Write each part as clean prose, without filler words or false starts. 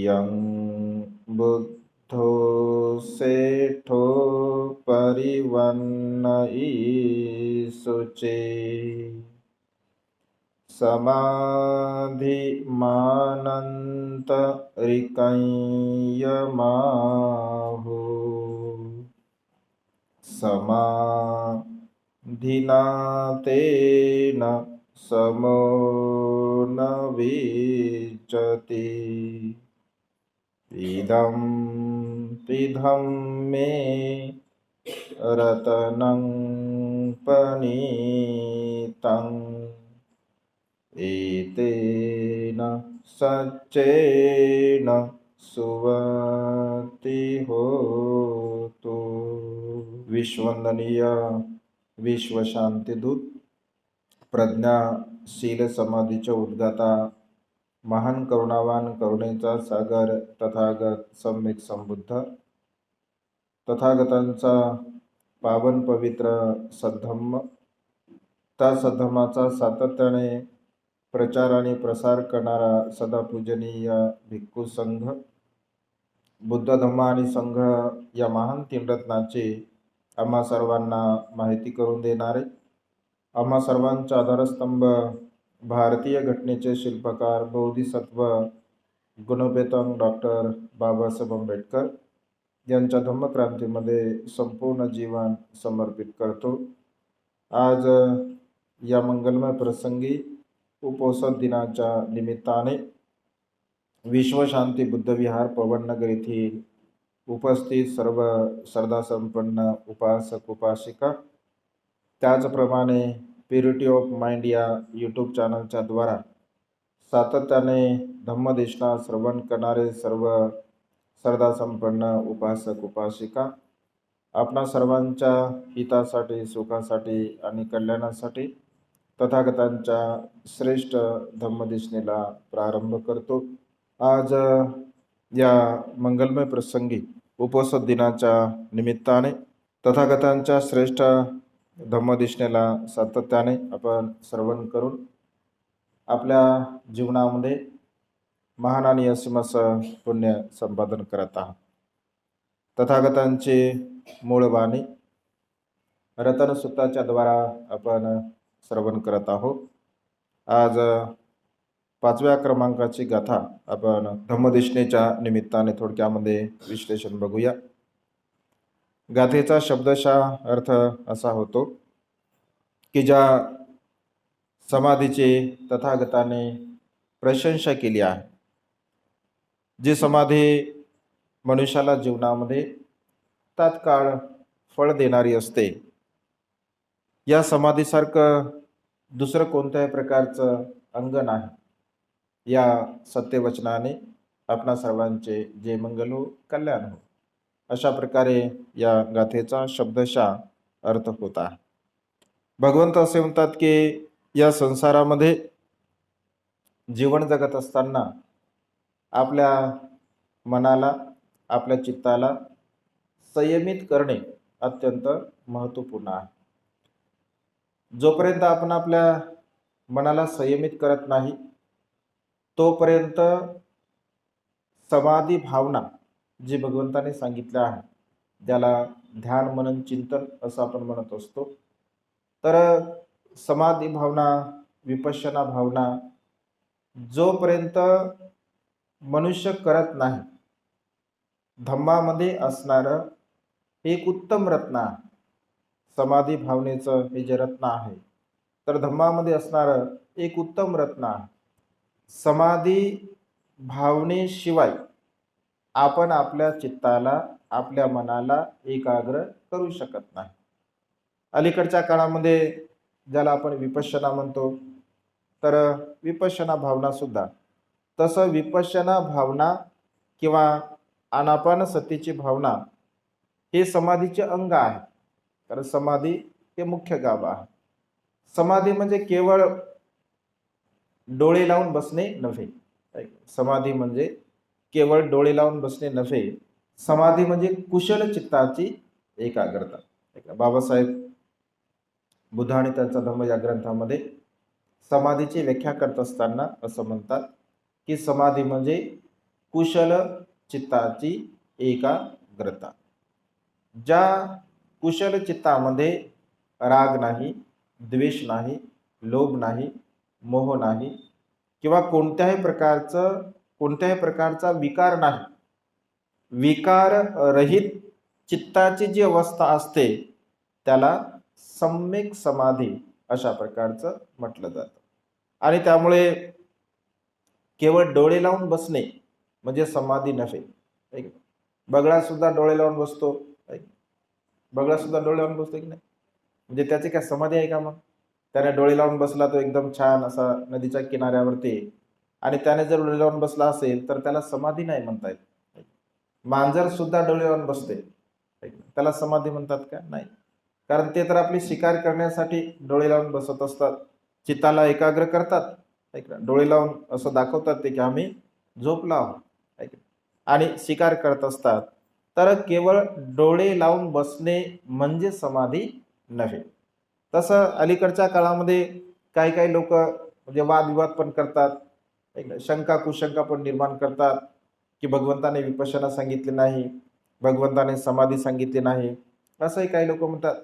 यं बुद्धो सेठो परिवन्न शुचे समाधिमानंत रिकयमाहु समाधिना तेन समो न विचति इदं पिधं मे रतनं पनीतं एतेन सच्चेन सुवति होतु। विश्ववंदनीय विश्व शांतिदूत प्रज्ञाशील समाधीचे उद्गाता महान करुणावान करुणेचा सागर तथागत सम्यक संबुद्ध तथागतांचा पावन पवित्र सद्धम्म, त्या सद्धम्माचा सातत्याने प्रचार आणि प्रसार करणारा सदा पूजनीय भिक्खू संघ, बुद्ध धम्म आणि संघ या महान तीन रत्नाची आम्हा सर्वांना माहिती करून देणारे, आम्हा सर्वांचा आधारस्तंभ भारतीय घटनेचे शिल्पकार बोधिसत्व गुणवेतन डॉक्टर बाबासाहेब आंबेडकर यांच्या धम्मक्रांतीमध्ये संपूर्ण जीवन समर्पित करतो। आज या मंगलमय प्रसंगी उपोषण दिनाच्या निमित्ताने विश्वशांती बुद्धविहार पवननगर येथील उपस्थित सर्व श्रद्धासंपन्न उपासक उपासिका, त्याचप्रमाणे प्युरिटी ऑफ माइंड या यूट्यूब चॅनलच्या द्वारा सातत्याने धम्मदेशना श्रवण करणारे सर्व श्रद्धासंपन्न उपासक उपासिका, आपणा सर्वांच्या हितासाठी सुखासाठी आणि कल्याणासाठी तथागतांच्या श्रेष्ठ धम्मदेशनेला प्रारंभ करतो। आज या मंगलमय प्रसंगी उपोषण दिनाच्या निमित्ताने तथागतांच्या श्रेष्ठ धम्मदेशनेला सातत्याने आपण श्रवण करून आपल्या जीवनामध्ये महान आणि असीमस पुण्य संपादन करत आहात। तथागतांची मूळ वाणी रतन सूत्राच्या द्वारा आपण श्रवण करत आहोत। आज 5व्या क्रमांकाची गाथा आपण धम्मदेशनेच्या निमित्ताने थोडक्यामध्ये विश्लेषण बघूया। गाथेचा शब्दशः अर्थ असा होतो की ज्या समाधीची तथागताने प्रशंसा केली आहे, जी समाधी मनुष्याला जीवनामध्ये तात्काळ फळ देणारी असते, या समाधीसारखं दुसरं कोणत्याही प्रकारचं अंग नाही। या सत्यवचनाने आपणा सर्वांचे जय मंगल हो, कल्याण हो, अशा प्रकारे या गाथेचा शब्दशः अर्थ होता। भगवंत असे म्हणतात की या संसारामध्ये जीवन जगत असताना आपल्या मनाला आपल्या चित्ताला संयमित करणे अत्यंत महत्त्वपूर्ण आहे। जोपर्यंत आपण आपल्या मनाला संयमित करत नाही तोपर्यंत समाधी भावना जी भगवंताने सांगितलं आहे त्याला ध्यान मनन चिंतन असं आपण म्हणत असतो। तर समाधी भावना विपश्यना भावना जोपर्यंत मनुष्य करत नाही, धम्मामध्ये असणारं एक उत्तम रत्न आहे। समाधी भावनेचं हे जे रत्न आहे तर धम्मामध्ये असणारं एक उत्तम रत्न आहे। समाधी भावनेशिवाय आपण आपल्या चित्ताला आपल्या मनाला एकाग्र करू शकत नाही। अलीकडच्या काळामध्ये ज्याला आपण विपश्यना म्हणतो, तर विपश्यना भावना सुद्धा तसं विपश्यना भावना किंवा आनापानसतीची भावना हे समाधीचे अंग आहे। तर समाधी हे मुख्य गाभ आहे। समाधी म्हणजे केवळ डोळे लावून बसणे नव्हे, समाधी म्हणजे केवळ डोळे लावून बसणे नव्हे, समाधी म्हणजे कुशल चित्ताची एकाग्रता। बाबासाहेब बुद्धाने त्यांचा धम्म या ग्रंथामध्ये समाधीची व्याख्या करत असताना असं म्हणतात की समाधी म्हणजे कुशल चित्ताची एकाग्रता. ज्या कुशल चित्तामध्ये राग नाही, द्वेष नाही, लोभ नाही, मोह नाही किंवा कोणत्याही प्रकारचा विकार नाही, विकार रहित चित्ताची जी अवस्था असते त्याला सम्यक समाधी अशा प्रकारचं म्हटलं जातं. आणि त्यामुळे केवळ डोळे लावून बसणे म्हणजे समाधी नव्हे. बगळा सुद्धा डोळे लावून बसतो, बगळा सुद्धा डोळे लावून बसतो की नाही, म्हणजे त्याची काय समाधी आहे का? मग त्याने डोळे लावून बसला तो एकदम छान असा नदीच्या किनाऱ्यावरती, आणि त्याने जर डोळे लावून बसला असेल तर त्याला समाधी नाही म्हणता येत. मांजर सुद्धा डोळे लावून बसते, त्याला समाधी म्हणतात का? नाही, कारण ते तर आपली शिकार करण्यासाठी डोळे लावून बसत असतात, चित्ताला एकाग्र करतात, डोळे लावून असं दाखवतात ते की आम्ही झोपलो आहोत आणि शिकार करत असतात. तर केवळ डोळे लावून बसणे म्हणजे समाधी नव्हे. तसं अलीकडच्या काळामध्ये काही काही लोक म्हणजे वादविवाद पण करतात, शंका कुशंका पण निर्माण करतात की भगवंताने विपश्यना सांगितले नाही, भगवंताने समाधी सांगितली नाही, असंही काही लोक म्हणतात.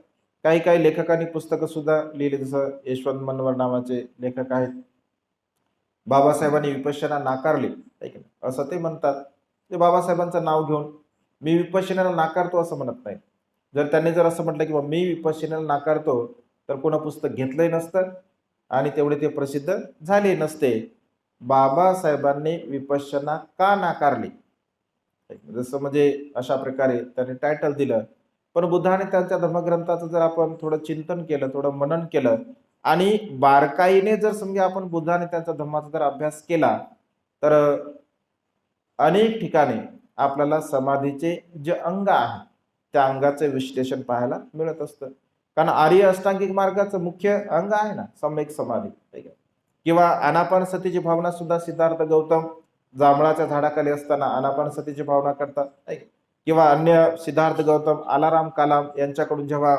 काही काही लेखकांनी पुस्तकं सुद्धा लिहिली, जसं यशवंत मनवर नावाचे लेखक आहेत. बाबासाहेबांनी विपश्यना नाकारली असं ते म्हणतात. ते बाबासाहेबांचं नाव घेऊन मी विपश्यनाला नाकारतो असं म्हणत नाही. जर त्यांनी जर असं म्हटलं की मी विपश्यनाला नाकारतो तर कोणा पुस्तक घेतलंही नसतं आणि तेवढे ते प्रसिद्ध झाले नसते. बाबासाहेबांनी विपश्यना का नाकारली, जसं म्हणजे अशा प्रकारे त्यांनी टायटल दिलं. पण बुद्धाने त्यांच्या धर्मग्रंथाचं जर आपण थोडं चिंतन केलं, थोडं मनन केलं आणि बारकाईने जर समजा आपण बुद्धाने त्यांचा धर्माचा जर अभ्यास केला तर अनेक ठिकाणी आपल्याला समाधीचे जे अंग आहे त्या अंगाचे विश्लेषण पाहायला मिळत असतं. कारण आर्य अष्टांगिक मार्गाचं मुख्य अंग आहे ना सम्यक समाधी. किंवा आनापानसतीची भावना सुद्धा सिद्धार्थ गौतम जांभळाच्या झाडाखाली असताना आनापानसतीची भावना करतात. किंवा अन्य सिद्धार्थ गौतम आलाराम कलाम यांच्याकडून जेव्हा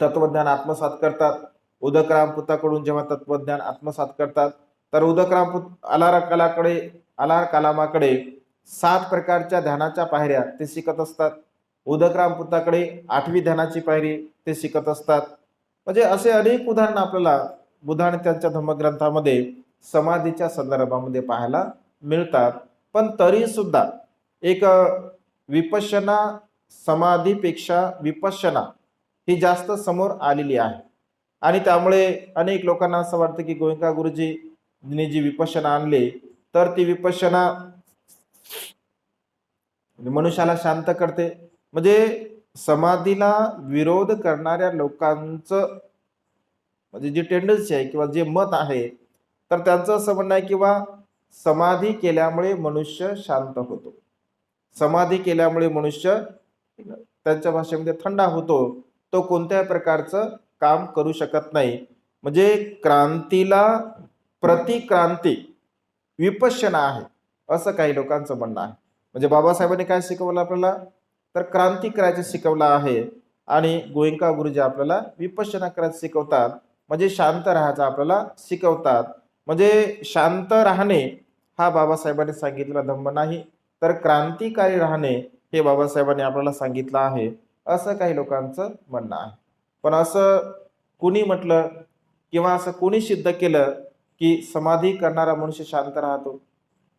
तत्वज्ञान आत्मसात करतात, उदकराम पुताकडून जेव्हा तत्वज्ञान आत्मसात करतात, तर उदकराम आलार कलामाकडे 7 प्रकारच्या ध्यानाच्या पायऱ्या ते शिकत असतात. उदकराम पुताकडे 8वी ध्यानाची पायरी ते शिकत असतात. म्हणजे असे अनेक उदाहरण आपल्याला बुद्धाने त्यांच्या धर्मग्रंथामध्ये समाधीच्या संदर्भामध्ये पाहायला मिळतात. पण तरी सुद्धा एक विपश्यना समाधीपेक्षा विपश्यना ही जास्त समोर आलेली आहे. आणि त्यामुळे अनेक लोकांना असं वाटतं की गोयंका गुरुजींनी जी विपश्यना आणली तर ती विपश्यना मनुष्याला शांत करते. म्हणजे समाधीला विरोध करणाऱ्या लोकांचं म्हणजे जी टेंडन्सी आहे किंवा जे मत आहे तर त्यांचं असं म्हणणं आहे किंवा समाधी केल्यामुळे मनुष्य शांत होतो, समाधी केल्यामुळे मनुष्य त्यांच्या भाषेमध्ये थंडा होतो, तो कोणत्याही प्रकारचं काम करू शकत नाही. म्हणजे क्रांतीला प्रतिक्रांती विपश्यना आहे असं काही लोकांचं म्हणणं आहे. म्हणजे बाबासाहेबांनी काय शिकवलं आपल्याला, तर क्रांती करायचं शिकवलं आहे. आणि गोयंका गुरुजी आपल्याला विपश्यना करायचं शिकवतात, म्हणजे शांत राहायचं आपल्याला शिकवतात. म्हणजे शांत राहणे हा बाबासाहेबांनी सांगितलेला धम्म नाही, तर क्रांतिकारी राहणे हे बाबासाहेबांनी आपल्याला सांगितलं आहे असं काही लोकांचं म्हणणं आहे. पण असं कुणी म्हटलं किंवा असं कुणी सिद्ध केलं की समाधी करणारा मनुष्य शांत राहतो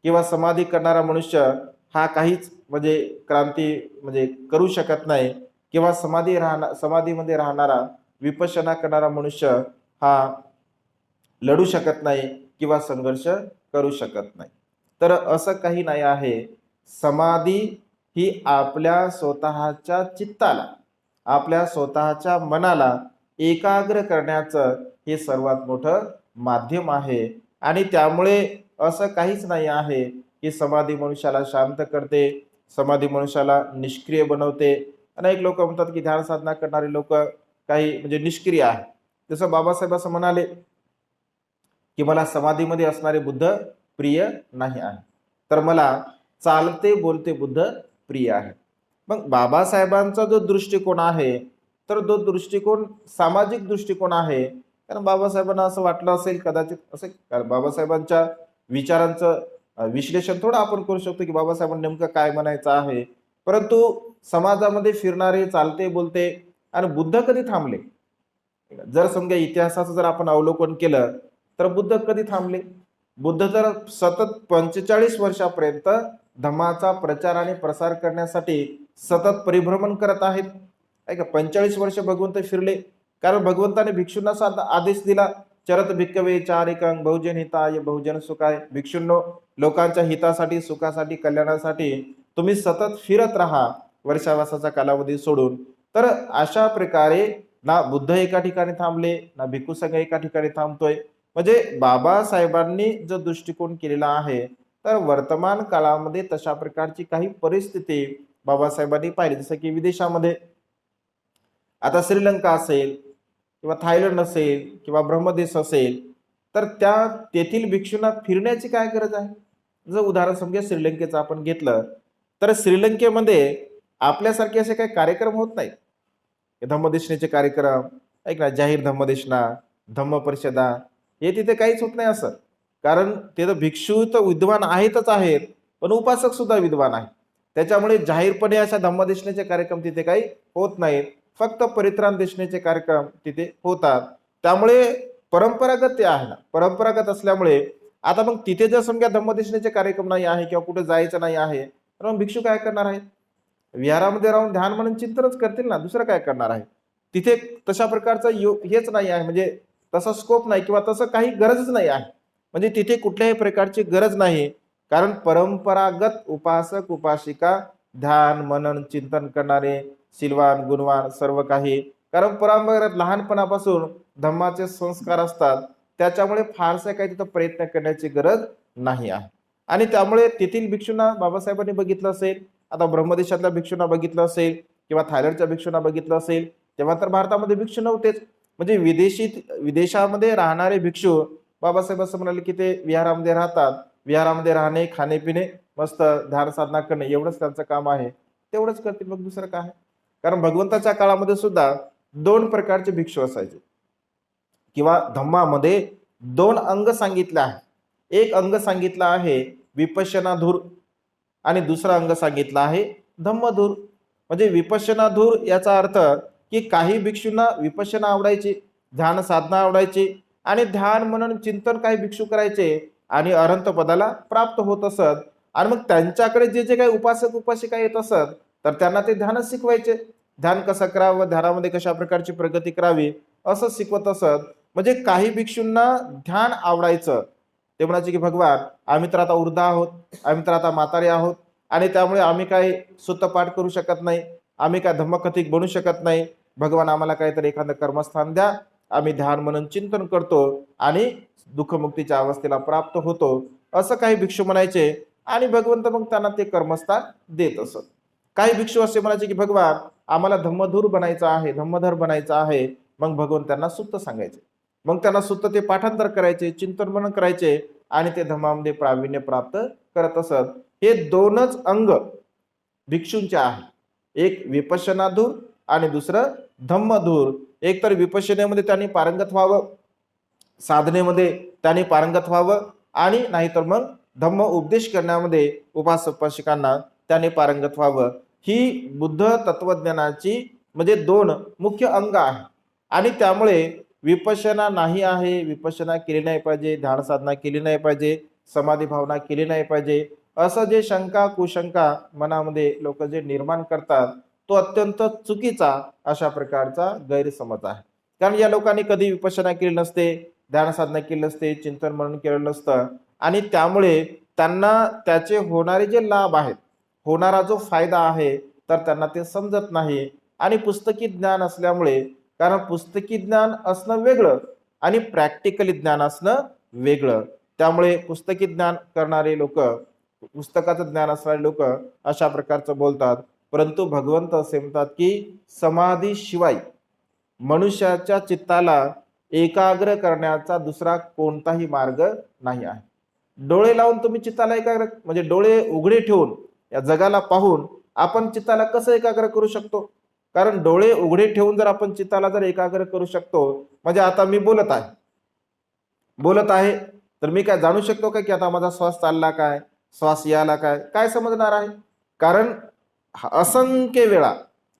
किंवा समाधी करणारा मनुष्य हा काहीच म्हणजे क्रांती म्हणजे करू शकत नाही किंवा समाधीमध्ये राहणारा विपश्यना करणारा मनुष्य हा लढू शकत नाही किंवा संघर्ष करू शकत नाही. तर असं काही नाही आहे. समाधी ही आपल्या स्वतःच्या चित्ताला, आपल्या स्वतःच्या मनाला एकाग्र करण्याचं हे सर्वात मोठं माध्यम आहे. आणि त्यामुळे असं काहीच नाही आहे की समाधी मनुष्याला शांत करते, समाधी मनुष्याला निष्क्रिय बनवते. अनेक लोक म्हणतात की ध्यान साधना करणारे लोक काही म्हणजे निष्क्रिय आहे. जसं बाबासाहेब असं म्हणाले की मला समाधीमध्ये असणारे बुद्ध प्रिय नाही आहे, तर मला चालते बोलते बुद्ध प्रिय आहे. मग बाबासाहेबांचा जो दृष्टिकोन आहे तर तो दृष्टिकोन सामाजिक दृष्टिकोन आहे. कारण बाबासाहेबांना असं वाटलं असेल कदाचित, असं बाबासाहेबांच्या विचारांचं विश्लेषण थोडं आपण करू शकतो की बाबासाहेबांना नेमकं काय म्हणायचं आहे, परंतु समाजामध्ये फिरणारे चालते बोलते आणि बुद्ध कधी थांबले? जर समजा इतिहासाचं जर आपण अवलोकन केलं तर बुद्ध कधी थांबले? बुद्ध तर सतत 45 वर्षापर्यंत धम्माचा प्रचार आणि प्रसार करण्यासाठी सतत परिभ्रमण करत आहेत. आहे का? 45 वर्ष भगवंत फिरले, कारण भगवंताने भिक्षूंना आदेश दिला, चरत भिक्कवे चारिकं बहुजन हिताय बहुजन सुखाय. भिक्षूंनो, लोकांच्या हितासाठी, सुखासाठी, कल्याणासाठी तुम्ही सतत फिरत राहा वर्षावासाचा कालावधी सोडून. तर अशा प्रकारे ना बुद्ध एका ठिकाणी थांबले, ना भिक्खू संघ एका ठिकाणी थांबतोय. म्हणजे बाबासाहेबांनी जो दृष्टिकोन केलेला आहे, तर वर्तमान काळामध्ये तशा प्रकारची काही परिस्थिती बाबासाहेबांनी पाहिली, जसं की विदेशामध्ये आता श्रीलंका असेल किंवा थायलंड असेल किंवा ब्रह्मदेश असेल, तर तेथील भिक्षूंना फिरण्याची काय गरज आहे? जर उदाहरण समजा श्रीलंकेचं आपण घेतलं, तर श्रीलंकेमध्ये आपल्यासारखे असे काही कार्यक्रम होत नाहीत. धम्मदेशनेचे कार्यक्रम, ऐक ना, जाहीर धम्मदेशना, धम्म परिषदा, हे तिथे काहीच होत नाही असं. कारण तिथं भिक्षू तर विद्वान आहेतच आहेत, पण उपासक सुद्धा विद्वान आहेत. त्याच्यामुळे जाहीरपणे अशा धम्मदेशनेचे कार्यक्रम तिथे काही होत नाहीत. फक्त परित्राण देशनेचे कार्यक्रम तिथे होतात. त्यामुळे परंपरागत ते आहे ना, परंपरागत असल्यामुळे आता मग तिथे जर समजा धम्मदेशनेचे कार्यक्रम नाही आहे किंवा कुठे जायचं नाही आहे, तर मग भिक्षू काय करणार आहेत? विहारामध्ये राहून ध्यान म्हणून चिंतनच करतील ना, दुसरं काय करणार आहे? तिथे तशा प्रकारचं हेच नाही आहे, म्हणजे तसा स्कोप नाही किंवा तसं काही गरजच नाही आहे. म्हणजे तिथे कुठल्याही प्रकारची गरज नाही, कारण परंपरागत उपासक उपासिका, ध्यान मनन चिंतन करणारे, शीलवान गुणवान सर्व काही, कारण परंपरागत लहानपणापासून धम्माचे संस्कार असतात. त्याच्यामुळे फारसा काही तिथं प्रयत्न करण्याची गरज नाही आहे. आणि त्यामुळे तेथील भिक्षूंना बाबासाहेबांनी बघितलं असेल, आता ब्रह्मदेशातल्या भिक्षूंना बघितलं असेल किंवा थायलंडच्या भिक्षूंना बघितलं असेल, तेव्हा तर भारतामध्ये भिक्षू नव्हतेच. म्हणजे विदेशामध्ये राहणारे भिक्षू बाबासाहेब असं म्हणाले की ते विहारामध्ये राहतात, विहारामध्ये राहणे, खाणे पिणे, मस्त ध्यान साधना करणे, एवढंच त्यांचं काम आहे. तेवढंच करतील, मग दुसरं काय आहे? कारण भगवंताच्या काळामध्ये सुद्धा 2 प्रकारचे भिक्षू असायचे, किंवा धम्मामध्ये 2 अंग सांगितले आहे. एक अंग सांगितलं आहे विपश्यनाधूर आणि दुसरा अंग सांगितला आहे धम्मधूर. म्हणजे विपश्यनाधूर याचा अर्थ की काही भिक्षूंना विपश्यना आवडायची, ध्यान साधना आवडायची, आणि ध्यान म्हणून चिंतन काही भिक्षू करायचे आणि अनंत पदाला प्राप्त होत असत. आणि मग त्यांच्याकडे जे जे काही उपासक उपासिका येत असत, तर त्यांना ते ध्यानच शिकवायचे. ध्यान कसं करावं, ध्यानामध्ये कशा प्रकारची प्रगती करावी, असं शिकवत असत. म्हणजे काही भिक्षूंना ध्यान आवडायचं. ते म्हणायचे की भगवान, आम्ही तर आता वृद्ध आहोत, आम्ही तर आता म्हातारे आहोत, आणि त्यामुळे आम्ही काही सुत्तपाठ करू शकत नाही, आम्ही काय धम्मकथिक बनू शकत नाही. भगवान, आम्हाला काहीतरी एखादं कर्मस्थान द्या, आम्ही ध्यान म्हणून चिंतन करतो आणि दुःखमुक्तीच्या अवस्थेला प्राप्त होतो, असं काही भिक्षू म्हणायचे. आणि भगवंत मग त्यांना ते कर्मस्थान देत असत. काही भिक्षू असे म्हणायचे की भगवान, आम्हाला धम्मधूर बनायचं आहे, धम्मधर बनायचं आहे. मग भगवंत त्यांना सुत्त सांगायचे. मग त्यांना सुत्त ते पाठांतर करायचे, चिंतन मनन करायचे, आणि ते धम्मामध्ये प्रावीण्य प्राप्त करत असत. हे 2च अंग भिक्षूंचे आहे, एक विपश्यनाधूर आणि दुसरं धम्मधूर. एक तर विपश्यनेमध्ये त्यांनी पारंगत व्हावं, साधनेमध्ये त्यांनी पारंगत व्हावं, आणि नाहीतर मग धम्म उपदेश करण्यामध्ये उपासक उपासिकांना त्याने पारंगत व्हावं. ही बुद्ध तत्वज्ञानाची म्हणजे 2 मुख्य अंग आहे. आणि त्यामुळे विपश्यना नाही आहे, विपश्यना केली नाही पाहिजे, ध्यान साधना केली नाही पाहिजे, समाधी भावना केली नाही पाहिजे, असं जे शंका कुशंका मनामध्ये लोक जे निर्माण करतात, तो अत्यंत चुकीचा अशा प्रकारचा गैरसमज आहे. कारण या लोकांनी कधी विपश्यना केली नसते, ध्यान साधना केली नसते, चिंतन मनन केलं नसतं, आणि त्यामुळे त्यांना त्याचे होणारे जे लाभ आहेत, होणारा जो फायदा आहे, तर त्यांना ते समजत नाही. आणि पुस्तकी ज्ञान असल्यामुळे, कारण पुस्तकी ज्ञान असणं वेगळं आणि प्रॅक्टिकली ज्ञान असणं वेगळं, त्यामुळे पुस्तकी ज्ञान करणारे लोक, पुस्तकाचं ज्ञान असणारे लोक अशा प्रकारचं बोलतात. परंतु भगवंत असे म्हणतात की समाधीशिवाय मनुष्याच्या चित्ताला एकाग्र करण्याचा दुसरा कोणताही मार्ग नाही आहे. डोळे लावून तुम्ही चित्ताला एकाग्र, म्हणजे डोळे उघडे ठेवून या जगाला पाहून आपण चित्ताला कसं एकाग्र करू शकतो? कारण डोळे उघडे ठेवून जर आपण चित्ताला जर एकाग्र करू शकतो, म्हणजे आता मी बोलत आहे, तर मी काय जाणू शकतो का की आता माझा श्वास चालला काय, श्वास यायला काय, काय समजणार आहे? कारण असंख्य वेळा,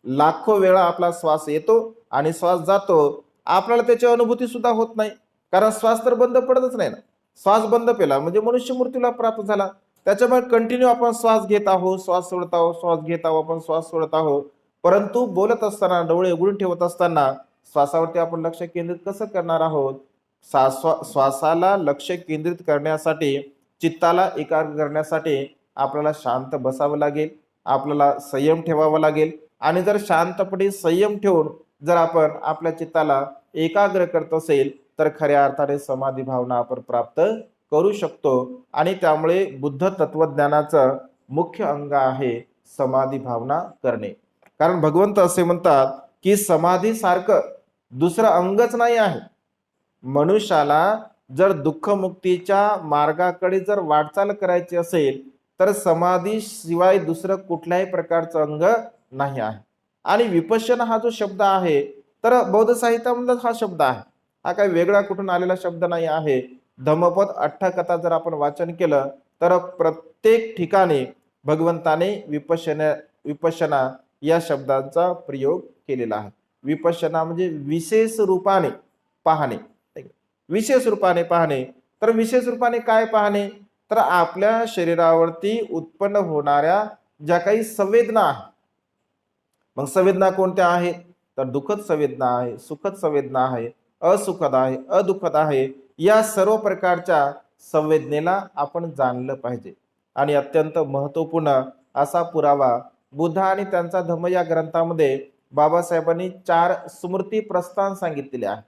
लाखो वेळा आपला श्वास येतो आणि श्वास जातो, आपल्याला त्याची अनुभूती सुद्धा होत नाही, कारण श्वास तर बंद पडतच नाही ना. श्वास बंद केला म्हणजे मनुष्य मृत्यूला प्राप्त झाला. त्याच्यामुळे कंटिन्यू आपण श्वास घेत आहोत, श्वास सोडत आहोत, श्वास घेत आहोत, आपण श्वास सोडत आहोत. परंतु बोलत असताना, डोळे उघडून ठेवत असताना श्वासावरती आपण लक्ष केंद्रित कसं करणार आहोत? श्वासाला लक्ष केंद्रित करण्यासाठी, चित्ताला एकाग्र करण्यासाठी आपल्याला शांत बसावं लागेल, आपल्याला संयम ठेवावा लागेल. आणि जर शांतपणे संयम ठेवून जर आपण आपल्या चित्ताला एकाग्र करत असेल तर खऱ्या अर्थाने समाधी भावना आपण प्राप्त करू शकतो. आणि त्यामुळे बुद्ध तत्वज्ञानाचं मुख्य अंग आहे समाधी भावना करणे. कारण भगवंत असे म्हणतात की समाधी सारखं दुसरं अंगच नाही आहे. मनुष्याला जर दुःखमुक्तीच्या मार्गाकडे जर वाटचाल करायची असेल तर समाधी शिवाय दुसरं कुठल्याही प्रकारचं अंग नाही आहे. आणि विपश्यना हा जो शब्द आहे तर बौद्ध साहित्यामध्ये हा शब्द आहे, हा काही वेगळा कुठून आलेला शब्द नाही आहे. धम्मपद अठ्ठकथा जर आपण वाचन केलं तर प्रत्येक ठिकाणी भगवंताने विपश्यना या शब्दांचा प्रयोग केलेला आहे. विपश्यना म्हणजे विशेष रूपाने पाहणे, विशेष रूपाने पाहणे. तर विशेष रूपाने काय पाहणे? तर आपल्या शरीरावरती उत्पन्न होणाऱ्या ज्या काही संवेदना आहेत. मग संवेदना कोणत्या आहेत? तर दुःखद संवेदना आहे, सुखद संवेदना आहे, असुखद आहे, अदुःखद आहे. या सर्व प्रकारच्या संवेदनेला आपण जाणलं पाहिजे. आणि अत्यंत महत्वपूर्ण असा पुरावा बुद्ध आणि त्यांचा धम्म या ग्रंथामध्ये बाबासाहेबांनी 4 स्मृती प्रस्थान सांगितलेले आहे.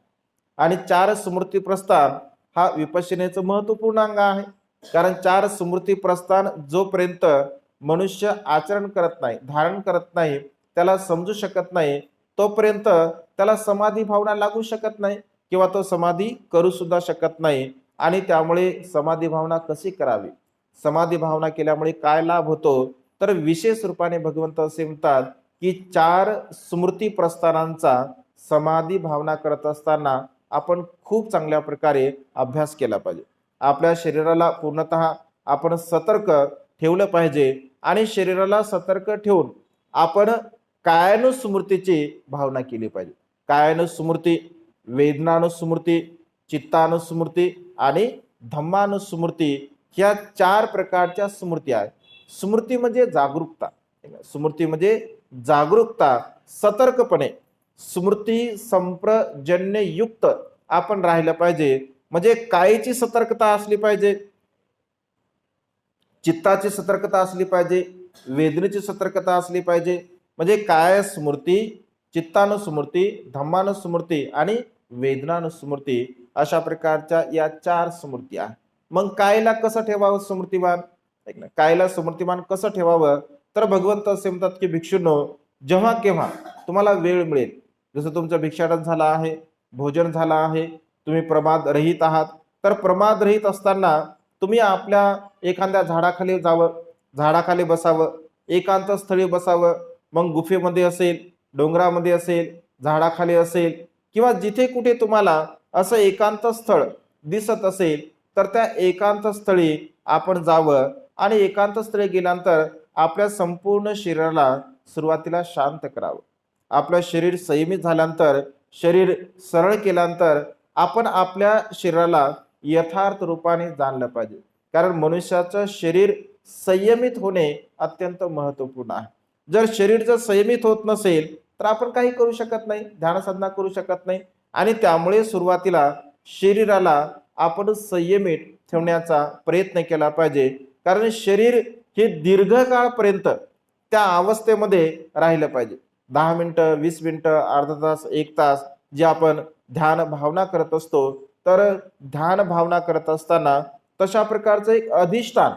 आणि 4 स्मृती प्रस्थान हा विपश्यनेचं महत्वपूर्ण अंग आहे. कारण 4 स्मृती प्रस्थान जोपर्यंत मनुष्य आचरण करत नाही, धारण करत नाही, त्याला समजू शकत नाही, तोपर्यंत त्याला समाधी भावना लागू शकत नाही किंवा तो समाधी करू सुद्धा शकत नाही. आणि त्यामुळे समाधी भावना कशी करावी, समाधी भावना केल्यामुळे काय लाभ होतो? तर विशेष रूपाने भगवंत असे म्हणतात की 4 स्मृती प्रस्थानांचा समाधी भावना करत असताना आपण खूप चांगल्या प्रकारे अभ्यास केला पाहिजे. आपल्या शरीराला पूर्णतः आपण सतर्क ठेवलं पाहिजे. आणि शरीराला सतर्क ठेवून आपण कायानुस्मृतीची भावना केली पाहिजे. कायानुस्मृती, वेदनानुस्मृती, चित्तानुस्मृती आणि धम्मानुस्मृती ह्या 4 प्रकारच्या स्मृती आहेत. स्मृती म्हणजे जागरूकता, स्मृती म्हणजे जागरूकता, सतर्कपणे स्मृती संप्रजन्य युक्त आपण राहिलं पाहिजे. म्हणजे कायची सतर्कता असली पाहिजे, चित्ताची सतर्कता असली पाहिजे, वेदनेची सतर्कता असली पाहिजे. म्हणजे काय स्मृती, चित्तानुस्मृती, धम्मानुस्मृती आणि वेदनानुस्मृती अशा प्रकारच्या या 4 स्मृती आहेत. मग कायला कसं ठेवावं स्मृतिवान? कायला स्मृतिवान कसं ठेवावं? तर भगवंत असे म्हणतात की भिक्षूंनो, जेव्हा केव्हा तुम्हाला वेळ मिळेल, जसं तुमचं भिक्षाटन झालं आहे, भोजन झालं आहे, तुम्ही प्रमाद रहित आहात, तर प्रमाद रहित असताना तुम्ही आपल्या एखाद्या झाडाखाली जावं, झाडाखाली बसावं, एकांत स्थळी बसावं. मग गुफेमध्ये असेल, डोंगरामध्ये असेल, झाडाखाली असेल किंवा जिथे कुठे तुम्हाला असं एकांत स्थळ दिसत असेल तर त्या एकांत स्थळी आपण जावं. आणि एकांत स्थळी गेल्यानंतर आपल्या संपूर्ण शरीराला सुरुवातीला शांत करावं. आपलं शरीर संयमित झाल्यानंतर, शरीर सरळ केल्यानंतर आपण आपल्या शरीराला यथार्थ रूपाने जाणलं पाहिजे. कारण मनुष्याचं शरीर संयमित होणे अत्यंत महत्वपूर्ण आहे. जर शरीर जर संयमित होत नसेल तर आपण काही करू शकत नाही, ध्यानसाधना करू शकत नाही. आणि त्यामुळे सुरुवातीला शरीराला आपण संयमित ठेवण्याचा प्रयत्न केला पाहिजे. कारण शरीर हे दीर्घकाळपर्यंत त्या अवस्थेमध्ये राहिलं पाहिजे. 10 मिनिटं, 20 मिनिटं, अर्धा तास, 1 तास जे आपण ध्यान भावना करत असतो, तर ध्यान भावना करत असताना तशा प्रकारचं एक अधिष्ठान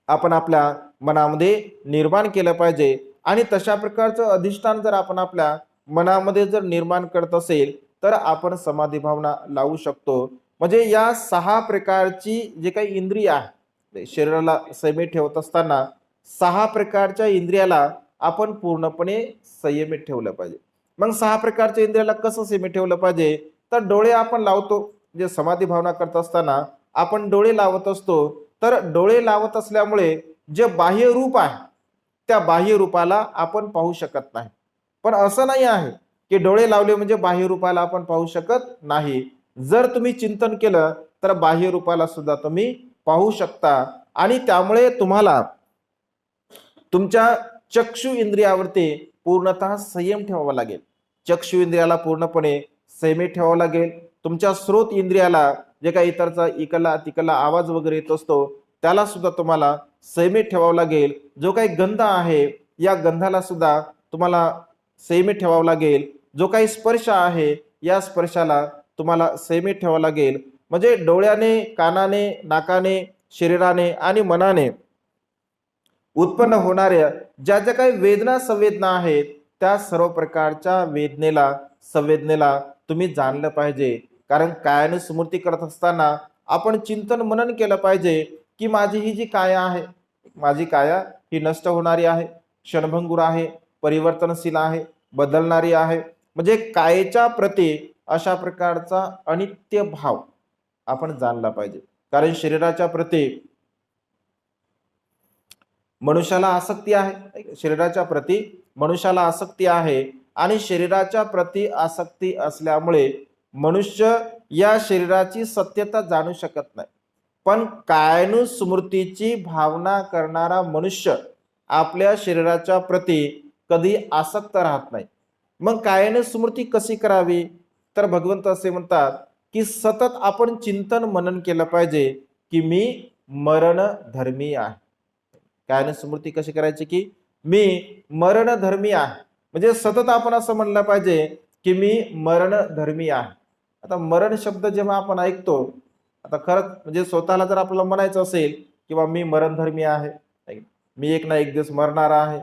आपण आपल्या मनामध्ये निर्माण केलं पाहिजे. आणि तशा प्रकारचं अधिष्ठान जर आपण आपल्या मनामध्ये जर निर्माण करत असेल तर आपण समाधी भावना लावू शकतो. म्हणजे या 6 प्रकारची जे काही इंद्रिय आहे, शरीराला संयमित ठेवत असताना 6 प्रकारच्या इंद्रियाला आपण पूर्णपणे संयमित ठेवलं पाहिजे. मग 6 प्रकारच्या इंद्रियाला कसं संयमित ठेवलं पाहिजे? तर डोळे आपण लावतो, जे समाधी भावना करत असताना आपण डोळे लावत असतो, तर डोळे लावत असल्यामुळे जे बाह्य रूप आहे त्या बाह्य रूपाला आपण पाहू शकत नाही. पण असं नाही आहे की डोळे लावले म्हणजे बाह्य रूपाला आपण पाहू शकत नाही. जर तुम्ही चिंतन केलं तर बाह्य रूपाला सुद्धा तुम्ही पाहू शकता आणि त्यामुळे तुम्हाला तुमच्या चक्षु इंद्रियावरती पूर्णतः संयम ठेवावा लागेल. चक्षु इंद्रियाला पूर्णपणे संयमित ठेवावं लागेल. तुमच्या स्रोत इंद्रियाला जे काही इतरचा इकडला तिकडला आवाज वगैरे येत असतो त्याला सुद्धा तुम्हाला संयमित ठेवावं लागेल. जो काही गंध आहे या गंधाला सुद्धा तुम्हाला संयमित ठेवावं लागेल. जो काही स्पर्श आहे या स्पर्शाला तुम्हाला संयमित ठेवावं लागेल. म्हणजे डोळ्याने, कानाने, नाकाने, शरीराने आणि मनाने उत्पन्न होणाऱ्या ज्या ज्या काही वेदना संवेदना आहेत त्या सर्व प्रकारच्या संवेदनेला तुम्ही जाणलं पाहिजे. कारण कायाने स्मृती करत असताना आपण चिंतन मनन केलं पाहिजे की माझी ही जी काया आहे, माझी काया ही नष्ट होणारी आहे, क्षणभंगुर आहे, परिवर्तनशील आहे, बदलणारी आहे. म्हणजे कायेच्या प्रती अशा प्रकारचा अनित्य भाव आपण जाणला पाहिजे. कारण शरीराच्या प्रती मनुष्याला आसक्ती आहे, शरीराच्या प्रती मनुष्याला आसक्ती आहे आणि शरीराच्या प्रती आसक्ती असल्यामुळे मनुष्य या शरीराची सत्यता जाणू शकत नाही. पण कायानुस्मृतीची भावना करणारा मनुष्य आपल्या शरीराच्या प्रती कधी आसक्त राहत नाही. मग कायानुस्मृती कशी करावी, तर भगवंत असे म्हणतात की सतत आपण चिंतन मनन केलं पाहिजे की मी मरणधर्मी आहे. कायानुस्मृती कशी करायची की मी मरणधर्मी आहे. म्हणजे सतत आपण असं म्हणलं पाहिजे की मी मरणधर्मी आहे. आता मरण शब्द जेव्हा आपण ऐकतो, आता खरंच म्हणजे स्वतःला जर आपल्याला म्हणायचं असेल किंवा मी मरणधर्मी आहे, मी एक ना एक दिवस मरणार आहे,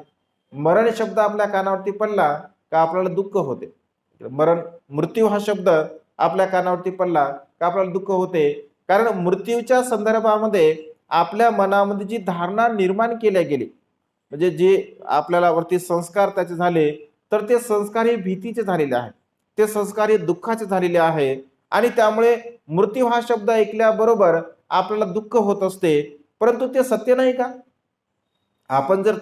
मरण शब्द आपल्या कानावरती पडला का आपल्याला दुःख होते. मृत्यू हा शब्द आपल्या कानावरती पडला का आपल्याला दुःख होते. कारण मृत्यूच्या संदर्भामध्ये आपल्या मनामध्ये जी धारणा निर्माण केल्या गेली, म्हणजे जे आपल्याला वरती संस्कार त्याचे झाले, तर ते संस्कार हे भीतीचे झालेले आहे, ते संस्कार हे दुःखाचे झालेले आहे. आणि त्यामुळे मृत्यू हा शब्द ऐकल्याबरोबर आपल्याला दुःख होत असते. परंतु ते सत्य नाही का? आपण जर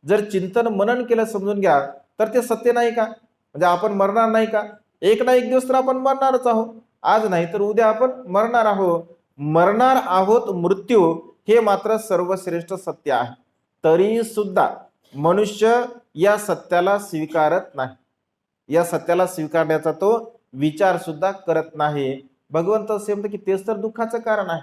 जर चिंतन मनन केलं, समजून घ्या, तर ते सत्य नाही का? म्हणजे आपण मरणार नाही का? एक ना एक दिवस तर आपण मरणारच आहोत. आज नाही तर उद्या आपण मरणार आहोत. मृत्यू हे मात्र सर्वश्रेष्ठ सत्य आहे. तरी सुद्धा मनुष्य या सत्याला स्वीकारत नाही, या सत्याला स्वीकारण्याचा तो विचार सुद्धा करत नाही. भगवंत असे म्हणतात की तेच तर दुःखाचं कारण आहे.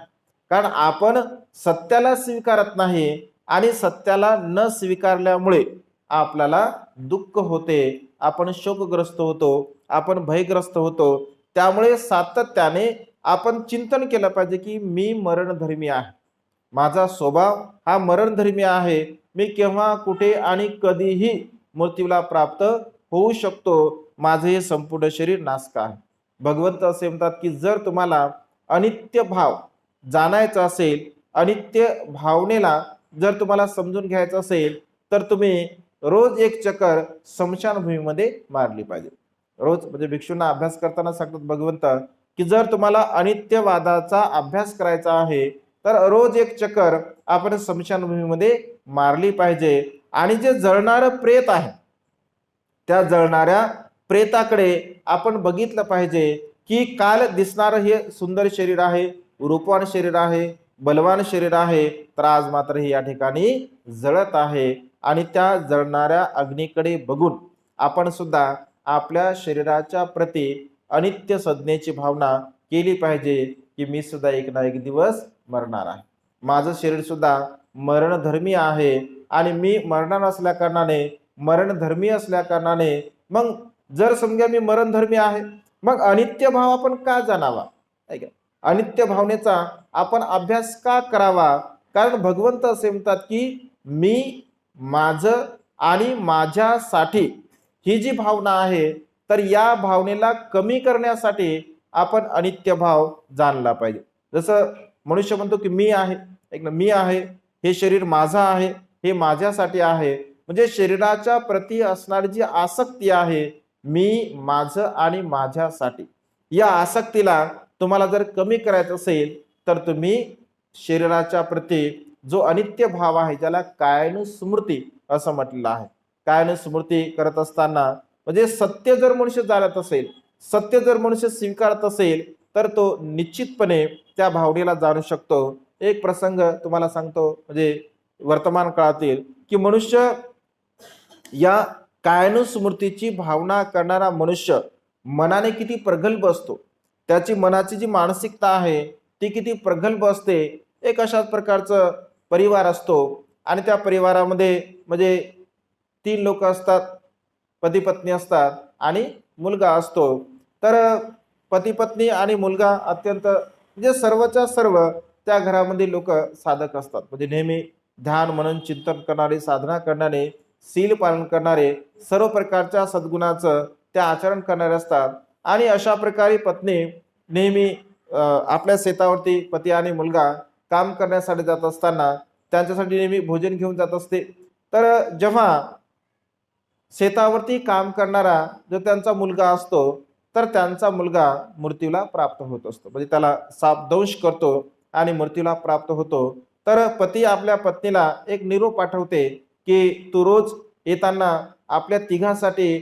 कारण आपण सत्याला स्वीकारत नाही आणि सत्याला न स्वीकारल्यामुळे आपल्याला दुःख होते, आपण शोकग्रस्त होतो, आपण भयग्रस्त होतो. त्यामुळे सातत्याने आपण चिंतन केलं पाहिजे की मी मरणधर्मी आहे, माझा स्वभाव हा मरणधर्मी आहे, मी केव्हा कुठे आणि कधीही मृत्यूला प्राप्त होऊ शकतो, माझे हे संपूर्ण शरीर नासक आहे. भगवंत असे म्हणतात की जर तुम्हाला अनित्य भाव जाणायचा असेल, अनित्य भावनेला जर तुम्हाला समजून घ्यायचं असेल, तर तुम्ही रोज एक चक्कर स्मशानभूमीमध्ये मारली पाहिजे. रोज म्हणजे भिक्षूंना अभ्यास करताना सांगतात भगवंत की जर तुम्हाला अनित्यवादाचा अभ्यास करायचा आहे तर रोज एक चक्कर आपण स्मशानभूमीमध्ये मारली पाहिजे. आणि जे जळणारं प्रेत आहे त्या जळणाऱ्या प्रेताकडे आपण बघितलं पाहिजे की काल दिसणारं हे सुंदर शरीर आहे, रूपवान शरीर आहे, बलवान शरीर आहे, तर आज मात्र हे या ठिकाणी जळत आहे. आणि त्या जळणाऱ्या अग्नीकडे बघून आपण सुद्धा आपल्या शरीराच्या प्रती अनित्य संज्ञेची भावना केली पाहिजे की मी सुद्धा एक ना एक दिवस मरणार आहे, माझं शरीर सुद्धा मरणधर्मी आहे आणि मी मरणधर्मी असल्या कारणाने मग जर समजा मी मरणधर्मी आहे, मग अनित्य भाव आपण का जाणावा, अनित्य भावनेचा आपण अभ्यास का करावा? कारण भगवंत असे म्हणतात की मी, माझं आणि माझ्यासाठी ही जी भावना आहे, तर या भावनेला कमी करण्यासाठी आपण अनित्य भाव जाणला पाहिजे. जसं मनुष्य म्हणतो की मी आहे, हे शरीर माझं आहे, हे माझ्यासाठी आहे. म्हणजे शरीराच्या प्रती असणारी जी आसक्ती आहे, मी, माझं आणि माझ्यासाठी, या आसक्तीला तुम्हाला जर कमी करायचं असेल तर तुम्ही शरीराच्या प्रती जो अनित्य भाव आहे ज्याला कायानुस्मृती असं म्हटलेलं आहे, कायानुस्मृती करत असताना म्हणजे सत्य जर मनुष्य जाणत असेल, सत्य जर मनुष्य स्वीकारत असेल, तर तो निश्चितपणे त्या भावनेला जाणू शकतो. एक प्रसंग तुम्हाला सांगतो, म्हणजे वर्तमान काळातील, की मनुष्य या कायानुस्मृतीची भावना करणारा मनुष्य मनाने किती प्रगल्भ असतो, त्याची मनाची जी मानसिकता आहे ती किती प्रगल्भ असते. एक अशाच प्रकारचं परिवार असतो आणि त्या परिवारामध्ये म्हणजे 3 लोक असतात, पती पत्नी असतात आणि मुलगा असतो. तर पती पत्नी आणि मुलगा अत्यंत म्हणजे सर्वच्या सर्व त्या घरामध्ये लोक साधक असतात, म्हणजे नेहमी ध्यान मनन चिंतन करणारे, साधना करणारे, शील पालन करणारे, सर्व प्रकारच्या सद्गुणाचं त्या आचरण करणारे असतात. आणि अशा प्रकारे पत्नी नेहमी आपल्या शेतावरती पती आणि मुलगा काम करण्यासाठी जात असताना त्यांच्यासाठी नेहमी भोजन घेऊन जात असते. तर जेव्हा शेतावरती काम करणारा जो त्यांचा मुलगा असतो, तर त्यांचा मुलगा मृत्यूला प्राप्त होत असतो, म्हणजे त्याला सापदंश करतो आणि मृत्यूला प्राप्त होतो. तर पती आपल्या पत्नीला एक निरोप पाठवते की तू रोज येताना आपल्या तिघांसाठी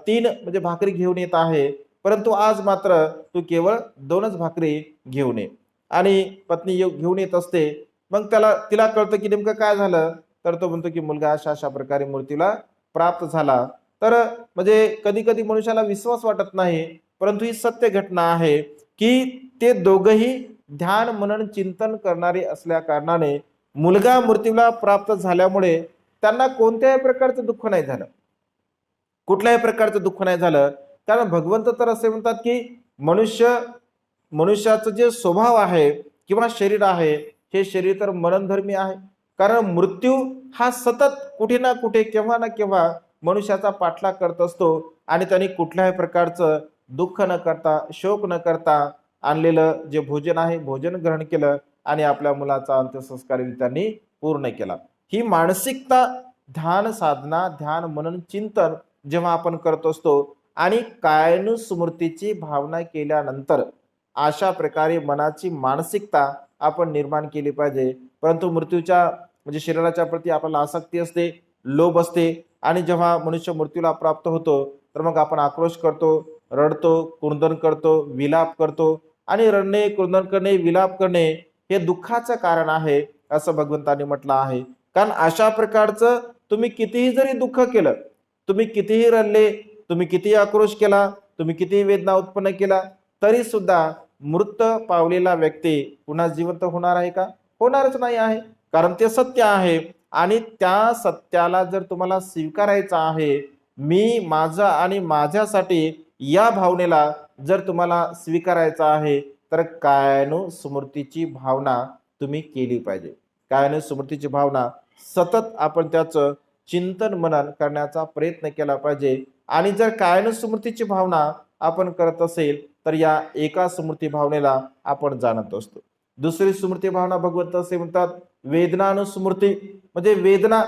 3 म्हणजे भाकरी घेऊन येत आहे, परंतु आज मात्र तू केवळ 2च भाकरी घेऊन ये. आणि पत्नी घेऊन येत असते. मग तिला कळतं की नेमकं काय झालं, तर तो म्हणतो की मुलगा अशा अशा प्रकारे मृत्यूला प्राप्त झाला. तर म्हणजे कधी कधी मनुष्याला विश्वास वाटत नाही, परंतु ही सत्य घटना आहे की ते दोघही ध्यान मनन चिंतन करणारे असल्या कारणाने मुलगा मृत्यूला प्राप्त झाल्यामुळे त्यांना कोणत्याही प्रकारचं दुःख नाही झालं, कुठल्याही प्रकारचं दुःख नाही झालं. कारण भगवंत तर असे म्हणतात की मनुष्याचं जे स्वभाव आहे किंवा शरीर आहे, हे शरीर तर मरणधर्मी आहे. कारण मृत्यू हा सतत कुठे ना कुठे केव्हा ना केव्हा मनुष्याचा पाठलाग करत असतो आणि त्यांनी कुठल्याही प्रकारचं दुःख न करता, शोक न करता आणलेलं जे भोजन आहे भोजन ग्रहण केलं आणि आपल्या मुलाचा अंत्यसंस्कार त्यांनी पूर्ण केला. ही मानसिकता ध्यान साधना, ध्यान मनन चिंतन जेव्हा आपण करत असतो आणि कायानुस्मृतीची भावना केल्यानंतर अशा प्रकारे मनाची मानसिकता आपण निर्माण केली पाहिजे. परंतु मृत्यूच्या म्हणजे शरीराच्या प्रती आपल्याला आसक्ती असते, लोभ असते आणि जेव्हा मनुष्य मृत्यूला प्राप्त होतो तर मग आपण आक्रोश करतो, रडतो, क्रुंदन करतो, विलाप करतो. आणि रडणे, क्रुंदन करणे, विलाप करणे हे दुःखाचं कारण आहे असं भगवंतांनी म्हटलं आहे. कारण अशा प्रकारचं तुम्ही कितीही जरी दुःख केलं, तुम्ही कितीही रडले, तुम्ही कितीही आक्रोश केला, तुम्ही कितीही वेदना उत्पन्न केला, तरी सुद्धा मृत पावलेला व्यक्ती पुन्हा जिवंत होणार आहे का? होणारच नाही आहे. कारण ते सत्य आहे आणि त्या सत्याला जर तुम्हाला स्वीकारायचं आहे, मी माझा आणि माझ्यासाठी या भावनेला जर तुम्हाला स्वीकारायचं आहे, तर कायानुस्मृतीची भावना तुम्ही केली पाहिजे. कायानुस्मृतीची भावना सतत आपण त्याचं चिंतन मनन करण्याचा प्रयत्न केला पाहिजे. आणि जर कायानुस्मृतीची भावना आपण करत असेल तर या एका स्मृती भावनेला आपण जाणत असतो. दुसरी स्मृती भावना भगवंत असे म्हणतात वेदनानुस्मृती, म्हणजे वेदना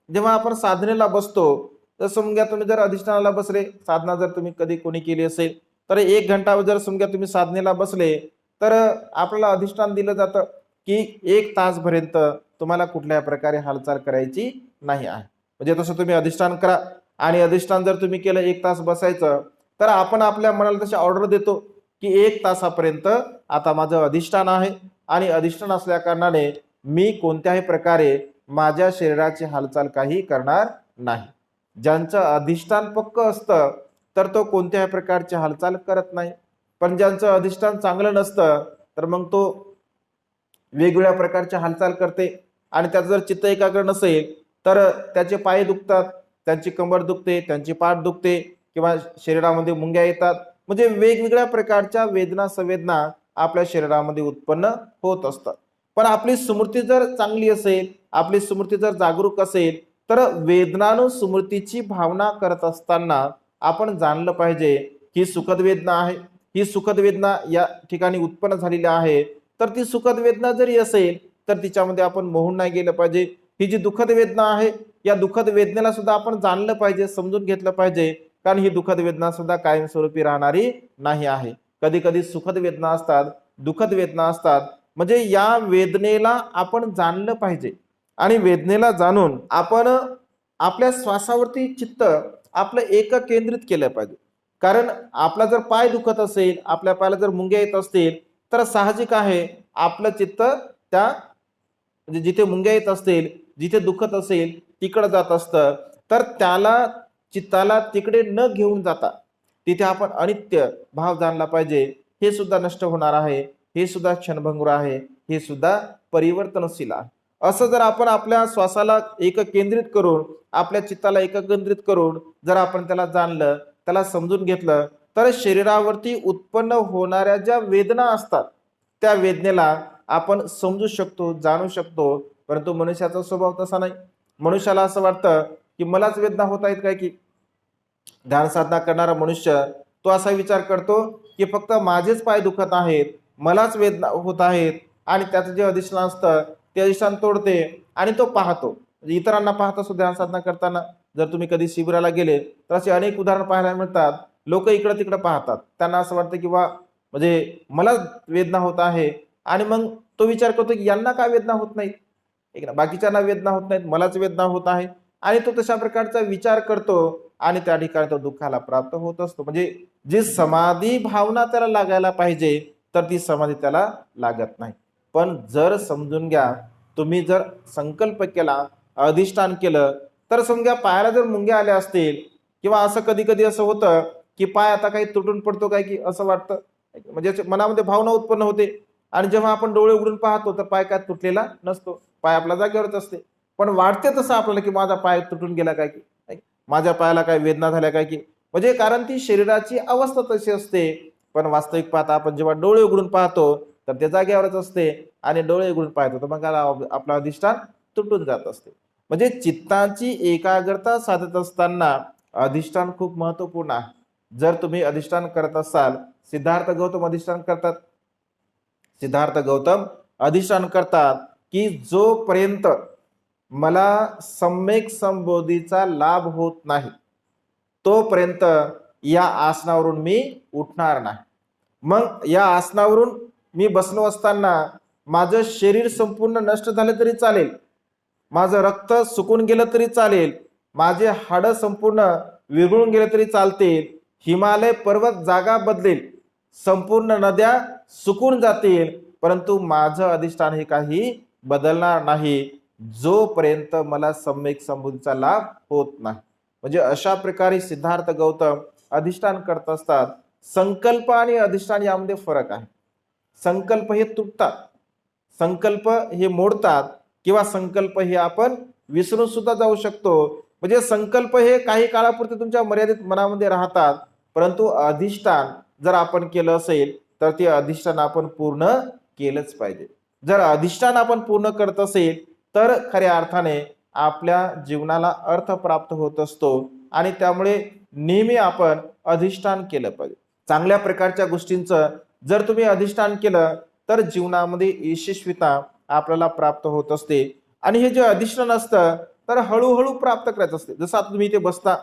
जेव्हा आपण साधनेला बसतो, तर समजा तुम्ही जर अधिष्ठानाला बसले, साधना जर तुम्ही कधी कोणी केली असेल तर 1 घंटा जर समजा तुम्ही साधनेला बसले, तर आपल्याला अधिष्ठान दिलं जातं की 1 तासपर्यंत तुम्हाला कुठल्या प्रकारे हालचाल करायची नाही आहे. म्हणजे तसं तुम्ही अधिष्ठान करा आणि अधिष्ठान जर तुम्ही केलं 1 तास बसायचं, तर आपण आपल्या मनाला तशी ऑर्डर देतो की 1 तासापर्यंत आता माझं अधिष्ठान आहे आणि अधिष्ठान असल्या कारणाने मी कोणत्याही प्रकारे माझ्या शरीराची हालचाल काही करणार नाही. ज्यांचं अधिष्ठान पक्क असतं तर तो कोणत्याही प्रकारची हालचाल करत नाही. पण ज्यांचं अधिष्ठान चांगलं नसतं तर मग तो वेगवेगळ्या प्रकारच्या हालचाल करते आणि त्याचं जर चित्त एकाग्र नसेल तर त्याचे पाय दुखतात, त्यांची कंबर दुखते, त्यांची पाठ दुखते किंवा शरीरामध्ये मुंग्या येतात. म्हणजे वेगवेगळ्या प्रकारच्या वेदना संवेदना आपल्या शरीरामध्ये उत्पन्न होत असतात. पण आपली स्मृती जर चांगली असेल, आपली स्मृती जर जागरूक असेल, तर वेदनानुस्मृतीची भावना करत असताना आपण जाणलं पाहिजे ही सुखद वेदना आहे, ही सुखद वेदना या ठिकाणी उत्पन्न झालेली आहे. तर ती सुखद वेदना जरी असेल तर तिच्यामध्ये आपण मोहून नाही गेलं पाहिजे. ही जी दुःखद वेदना आहे, या दुःखद वेदनेला सुद्धा आपण जाणलं पाहिजे, समजून घेतलं पाहिजे. कारण ही दुःखद वेदना सुद्धा कायमस्वरूपी राहणारी नाही आहे. कधी कधी सुखद वेदना असतात दुःखद वेदना असतात. म्हणजे या वेदनेला आपण जाणलं पाहिजे आणि वेदनेला जाणून आपण आपल्या श्वासावरती चित्त आपलं केंद्रित केलं पाहिजे. कारण आपला जर पाय दुखत असेल, आपल्या पायाला जर मुंग्या येत असतील, तर साहजिक आहे आपलं चित्त त्या म्हणजे जिथे मुंग्या येत असतील, जिथे दुखत असेल तिकडे जात असतं. तर त्याला चित्ताला तिकडे न घेऊन जाता तिथे आपण अनित्य भाव जाणला पाहिजे. हे सुद्धा नष्ट होणार आहे, हे सुद्धा क्षणभंगुर आहे, हे सुद्धा परिवर्तनशील आहे. असं जर आपण आपल्या श्वासाला केंद्रित करून, आपल्या चित्ताला केंद्रित करून जर आपण त्याला जाणलं, त्याला समजून घेतलं, तर शरीरावरती उत्पन्न होणाऱ्या ज्या वेदना असतात त्या वेदनेला आपण समजू शकतो, जाणू शकतो. परंतु मनुष्याचा स्वभाव तसा नाही. मनुष्याला असं वाटतं की मलाच वेदना होत आहेत काय, की ध्यान साधना करणारा मनुष्य तो असा विचार करतो की फक्त माझेच पाय दुखत आहेत, मलाच वेदना होत आहेत, आणि त्याचं जे अधिष्ठान असतं ते अधिष्ठान तोडते आणि तो पाहतो. म्हणजे इतरांना पाहत असतो ध्यान साधना करताना. जर तुम्ही कधी शिबिराला गेले तर असे अनेक उदाहरण पाहायला मिळतात. लोक इकडं तिकडं पाहतात, त्यांना असं वाटतं की वा म्हणजे मला वेदना होत आहे, आणि मग तो विचार करतो की यांना काय वेदना होत नाही, ठीक ना, बाकीच्यांना वेदना होत नाहीत, मलाच वेदना होत आहे. आणि तो तशा प्रकारचा विचार करतो आणि त्या ठिकाणी तो दुःखाला प्राप्त होत असतो. म्हणजे जी समाधी भावना त्याला लागायला पाहिजे तर ती समाधी त्याला लागत नाही. पण जर समजून घ्या, तुम्ही जर संकल्प केला, अधिष्ठान केलं, तर समजा पायाला जर मुंग्या आल्या असतील, किंवा असं कधी कधी असं होतं की पाय आता काही तुटून पडतो काय, की असं वाटतं, म्हणजे मनामध्ये भावना उत्पन्न होते. आणि जेव्हा आपण डोळे उघडून पाहतो तर पाय काय तुटलेला नसतो, पाय आपल्या जागेवरच असते. पण वाटते तसं आपल्याला की माझा पाय तुटून गेला काय, की माझ्या पायाला काय वेदना झाल्या काय, की म्हणजे कारण ती शरीराची अवस्था तशी असते. पण वास्तविक पाहता आपण जेव्हा डोळे उघडून पाहतो तर ते जागेवरच असते, आणि डोळे उघडून पाहतो तर मग आपलं अधिष्ठान तुटून जात असते. म्हणजे चित्ताची एकाग्रता साधत असताना अधिष्ठान खूप महत्वपूर्ण आहे. जर तुम्ही अधिष्ठान करत असाल, सिद्धार्थ गौतम अधिष्ठान करतात, सिद्धार्थ गौतम अधिष्ठान करतात की जोपर्यंत मला सम्यक संबोधीचा लाभ होत नाही तोपर्यंत या आसनावरून मी उठणार नाही. मग या आसनावरून मी बसलो असताना माझं शरीर संपूर्ण नष्ट झालं तरी चालेल, माझं रक्त सुकून गेलं तरी चालेल, माझे हाडं संपूर्ण विरघळून गेले तरी चालतील, हिमालय पर्वत जागा बदलेल, संपूर्ण नद्या सुकून जातील, परंतु माझं अधिष्ठान हे काही बदलणार नाही जोपर्यंत मला सम्यक संबोधीचा लाभ होत नाही. म्हणजे अशा प्रकारे सिद्धार्थ गौतम अधिष्ठान करत असतात. संकल्प आणि अधिष्ठान यामध्ये फरक आहे. संकल्प हे तुटतात, संकल्प हे मोडतात, किंवा संकल्प हे आपण विसरून सुद्धा जाऊ शकतो. म्हणजे संकल्प हे काही काळापुरते तुमच्या मर्यादित मनामध्ये राहतात, परंतु अधिष्ठान जर आपण केलं असेल तर ते अधिष्ठान आपण पूर्ण केलंच पाहिजे. जर अधिष्ठान आपण पूर्ण करत असेल तर खऱ्या अर्थाने आपल्या जीवनाला अर्थ प्राप्त होत असतो, आणि त्यामुळे नेहमी आपण अधिष्ठान केलं पाहिजे. चांगल्या प्रकारच्या गोष्टींचं जर तुम्ही अधिष्ठान केलं तर जीवनामध्ये यशस्वीता आपल्याला प्राप्त होत असते. आणि हे जे अधिष्ठान असतं तर हळूहळू प्राप्त करायचं असते. जसं आता तुम्ही इथे बसता,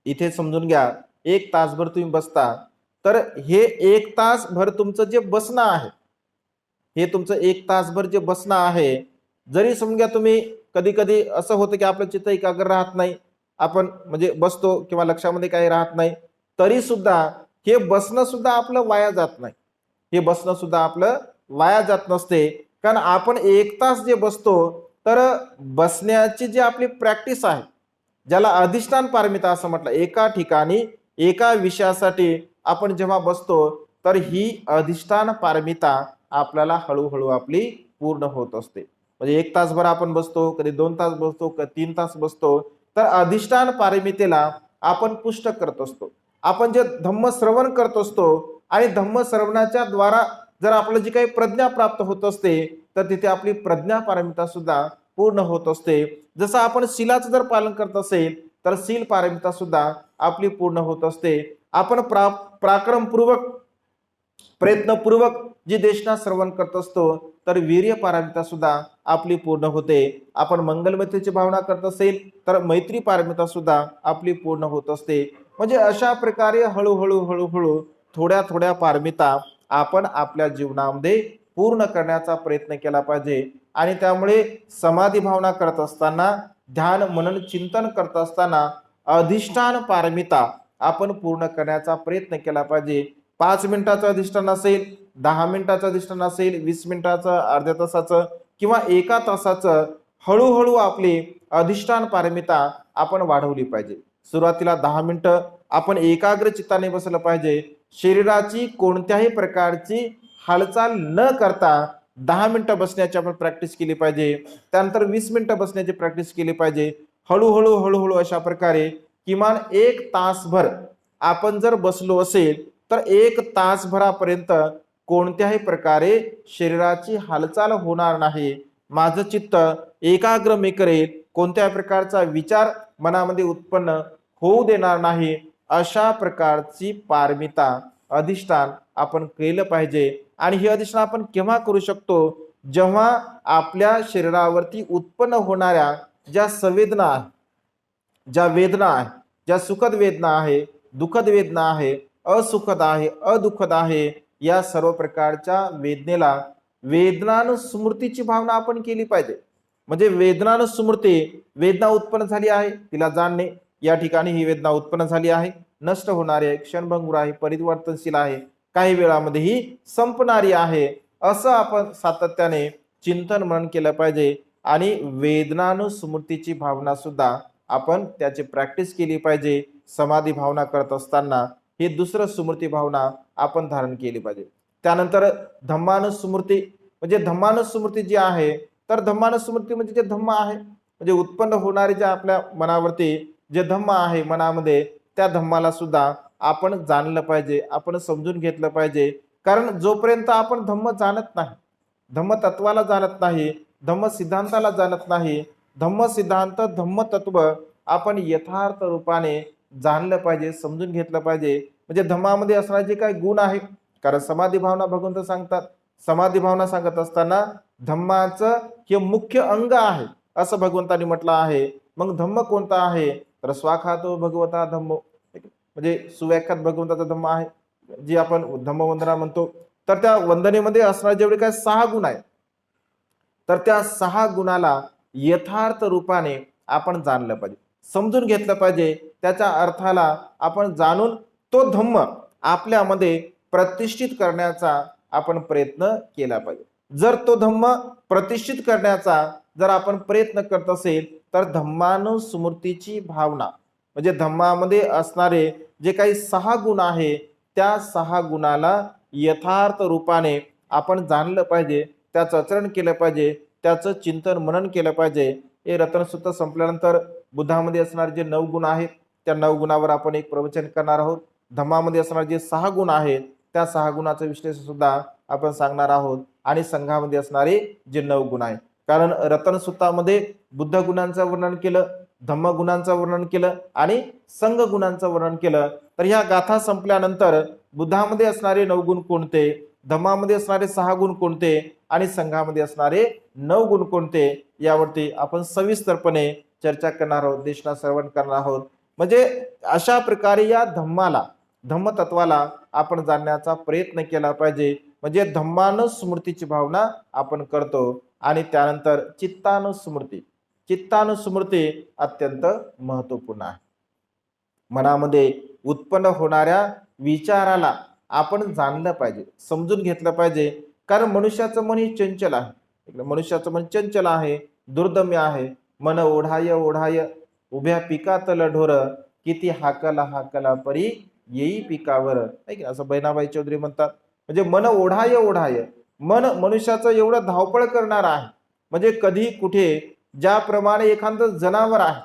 इथे समजून घ्या 1 तासभर तुम्ही बसता, तर हे 1 तासभर तुमचं जे बसणं आहे, हे तुमचं 1 तासभर जे बसणं आहे, जरी समजा तुम्ही कधी कधी असं होतं की आपलं चित्त एकाग्र राहत नाही, आपण म्हणजे बसतो किंवा लक्षामध्ये काही राहत नाही, तरी सुद्धा हे बसणं सुद्धा आपलं वाया जात नाही, हे बसणं सुद्धा आपलं वाया जात नसते. कारण आपण 1 तास जे बसतो तर बसण्याची जी आपली प्रॅक्टिस आहे, ज्याला अधिष्ठान पारमिता असं म्हटलं, एका ठिकाणी एका विषयासाठी आपण जेव्हा बसतो तर ही अधिष्ठान पारमिता आपल्याला हळूहळू आपली पूर्ण होत असते. म्हणजे 1 तासभर आपण बसतो, कधी 2 तास बसतो, कधी 3 तास बसतो, तर अधिष्ठान पारमितेला आपण पुष्ट करत असतो. आपण जे धम्म श्रवण करत असतो आणि धम्म श्रवणाच्या द्वारा जर आपलं जी काही प्रज्ञा प्राप्त होत असते तर तिथे आपली प्रज्ञा पारमिता सुद्धा पूर्ण होत असते. जसं आपण शीलाचं जर पालन करत असेल तर शील पारमिता सुद्धा आपली पूर्ण होत असते. आपण पराक्रमपूर्वक प्रयत्नपूर्वक जी देशना श्रवण करत असतो तर वीर्य पारमिता सुद्धा आपली पूर्ण होते. आपण मंगलमैत्रीची भावना करत असेल तर मैत्री पारमिता सुद्धा आपली पूर्ण होत असते. म्हणजे अशा प्रकारे हळूहळू हळूहळू थोड्या थोड्या पारमिता आपण आपल्या जीवनामध्ये पूर्ण करण्याचा प्रयत्न केला पाहिजे. आणि त्यामुळे समाधी भावना करत असताना, ध्यान मनन चिंतन करत असताना अधिष्ठान पारमिता आपण पूर्ण करण्याचा प्रयत्न केला पाहिजे. 5 मिनिटाचं अधिष्ठान असेल, 10 मिनिटाचं अधिष्ठान असेल, 20 मिनिटाचं, अर्ध्या तासाचं किंवा 1 तासाचं, हळूहळू आपली अधिष्ठान पारमिता आपण वाढवली पाहिजे. सुरुवातीला 10 मिनिटं आपण एकाग्र चित्ताने बसलं पाहिजे. शरीराची कोणत्याही प्रकारची हालचाल न करता 10 मिनिटं बसण्याची आपण प्रॅक्टिस केली पाहिजे. त्यानंतर 20 मिनिटं बसण्याची प्रॅक्टिस केली पाहिजे. हळूहळू हळूहळू अशा प्रकारे किमान 1 तासभर आपण जर बसलो असेल तर 1 तासभरापर्यंत कोणत्याही प्रकारे शरीराची हालचाल होणार नाही. माझं चित्त एकाग्र मी करेल, कोणत्याही प्रकारचा विचार मनामध्ये उत्पन्न होऊ देणार नाही. अशा प्रकारची पारमिता अधिष्ठान आपण केलं पाहिजे. आणि हे अधिष्ठान आपण केव्हा करू शकतो? जेव्हा आपल्या शरीरावरती उत्पन्न होणाऱ्या ज्या संवेदना आहेत, ज्या वेदना आहे, ज्या सुखद वेदना आहे, दुःखद वेदना आहे, असुखद आहे, अदुःखद आहे, या सर्व प्रकारच्या वेदनेला वेदनानुस्मृतीची भावना आपण केली पाहिजे. म्हणजे वेदनानुस्मृती, वेदना उत्पन्न झाली आहे तिला जाणणे, या ठिकाणी ही वेदना उत्पन्न झाली आहे, नष्ट होणारी आहे, क्षणभंगूर आहे, परिवर्तनशील आहे, काही वेळामध्ये ही संपणारी आहे, असं आपण सातत्याने चिंतन मनन केलं पाहिजे. आणि वेदनानुस्मृतीची भावना सुद्धा आपण त्याची प्रॅक्टिस केली पाहिजे. समाधी भावना करत असताना हे दुसरं स्मृती भावना आपण धारण केली पाहिजे. त्यानंतर धम्मानुस्मृती, म्हणजे धम्मानुस्मृती जी आहे, तर धम्मानुस्मृती म्हणजे जे धम्म आहे, म्हणजे उत्पन्न होणारे जे आपल्या मनावरती जे धम्म आहे मनामध्ये, त्या धम्माला सुद्धा आपण जाणलं पाहिजे, आपण समजून घेतलं पाहिजे. कारण जोपर्यंत आपण धम्म जाणत नाही, धम्म तत्वाला जाणत नाही, धम्म सिद्धांताला जाणत नाही, धम्म सिद्धांत धम्म तत्व आपण यथार्थ रूपाने जाणलं पाहिजे, समजून घेतलं पाहिजे. म्हणजे धम्मामध्ये असणारे जे काही गुण आहे, कारण समाधी भावना भगवंत सांगतात, समाधी भावना सांगत असताना धम्माचं हे मुख्य अंग आहे असं भगवंतांनी म्हटलं आहे. मग धम्म कोणता आहे? तर स्वाखातो भगवता धम्मो, म्हणजे सुव्याख्यात भगवंताचा धम्म आहे, जी आपण धम्मवंदना म्हणतो. तर त्या वंदनेमध्ये असणारे जेवढे काही 6 गुण आहेत, तर त्या 6 गुणाला यथार्थ रूपाने आपण जाणलं पाहिजे, समजून घेतलं पाहिजे, त्याच्या अर्थाला आपण जाणून तो धम्म आपल्यामध्ये प्रतिष्ठित करण्याचा आपण प्रयत्न केला पाहिजे. जर तो धम्म प्रतिष्ठित करण्याचा जर आपण प्रयत्न करत असेल तर धम्मानुस्मृतीची भावना, म्हणजे धम्मामध्ये असणारे जे काही 6 गुण आहे, त्या 6 गुणाला यथार्थ रूपाने आपण जाणलं पाहिजे, त्याचं आचरण केलं पाहिजे, त्याचं चिंतन मनन केलं पाहिजे. हे रत्नसूत्र संपल्यानंतर बुद्धामध्ये असणारे जे 9 गुण आहेत, त्या 9 गुणावर आपण एक प्रवचन करणार आहोत. धम्मामध्ये असणारे जे 6 गुण आहेत, त्या 6 गुणाचं विश्लेषण सुद्धा आपण सांगणार आहोत. आणि संघामध्ये असणारे जे 9 गुण आहेत, कारण रत्नसूत्रामध्ये बुद्ध गुणांचं वर्णन केलं, धम्म गुणांचं वर्णन केलं आणि संघ गुणांचं वर्णन केलं. तर ह्या गाथा संपल्यानंतर बुद्धामध्ये असणारे 9 गुण कोणते, धम्मामध्ये असणारे 6 गुण कोणते आणि संघामध्ये असणारे 9 गुण कोणते, यावरती आपण सविस्तरपणे चर्चा करणार आहोत, देशना श्रवण करणार आहोत. म्हणजे अशा प्रकारे या धम्माला, धम्म तत्वाला आपण जाणण्याचा प्रयत्न केला पाहिजे. म्हणजे धम्मानुस्मृतीची भावना आपण करतो. आणि त्यानंतर चित्तानुस्मृती, चित्तानुस्मृती अत्यंत महत्वपूर्ण आहे. मनामध्ये उत्पन्न होणाऱ्या विचाराला आपण जाणलं पाहिजे, समजून घेतलं पाहिजे. कारण मनुष्याचं मन हे चंचल आहे, मनुष्याचं मन चंचल आहे, दुर्दम्य आहे. मन ओढाय ओढाय उभ्या पिकातल ढोर, किती हाकला हाकला परी येई पिकावर, असं बहिणाबाई चौधरी म्हणतात. म्हणजे मन ओढाय ओढाय, मन मनुष्याचं एवढं धावपळ करणार आहे. म्हणजे कधी कुठे, ज्याप्रमाणे एखादं जनावर आहे,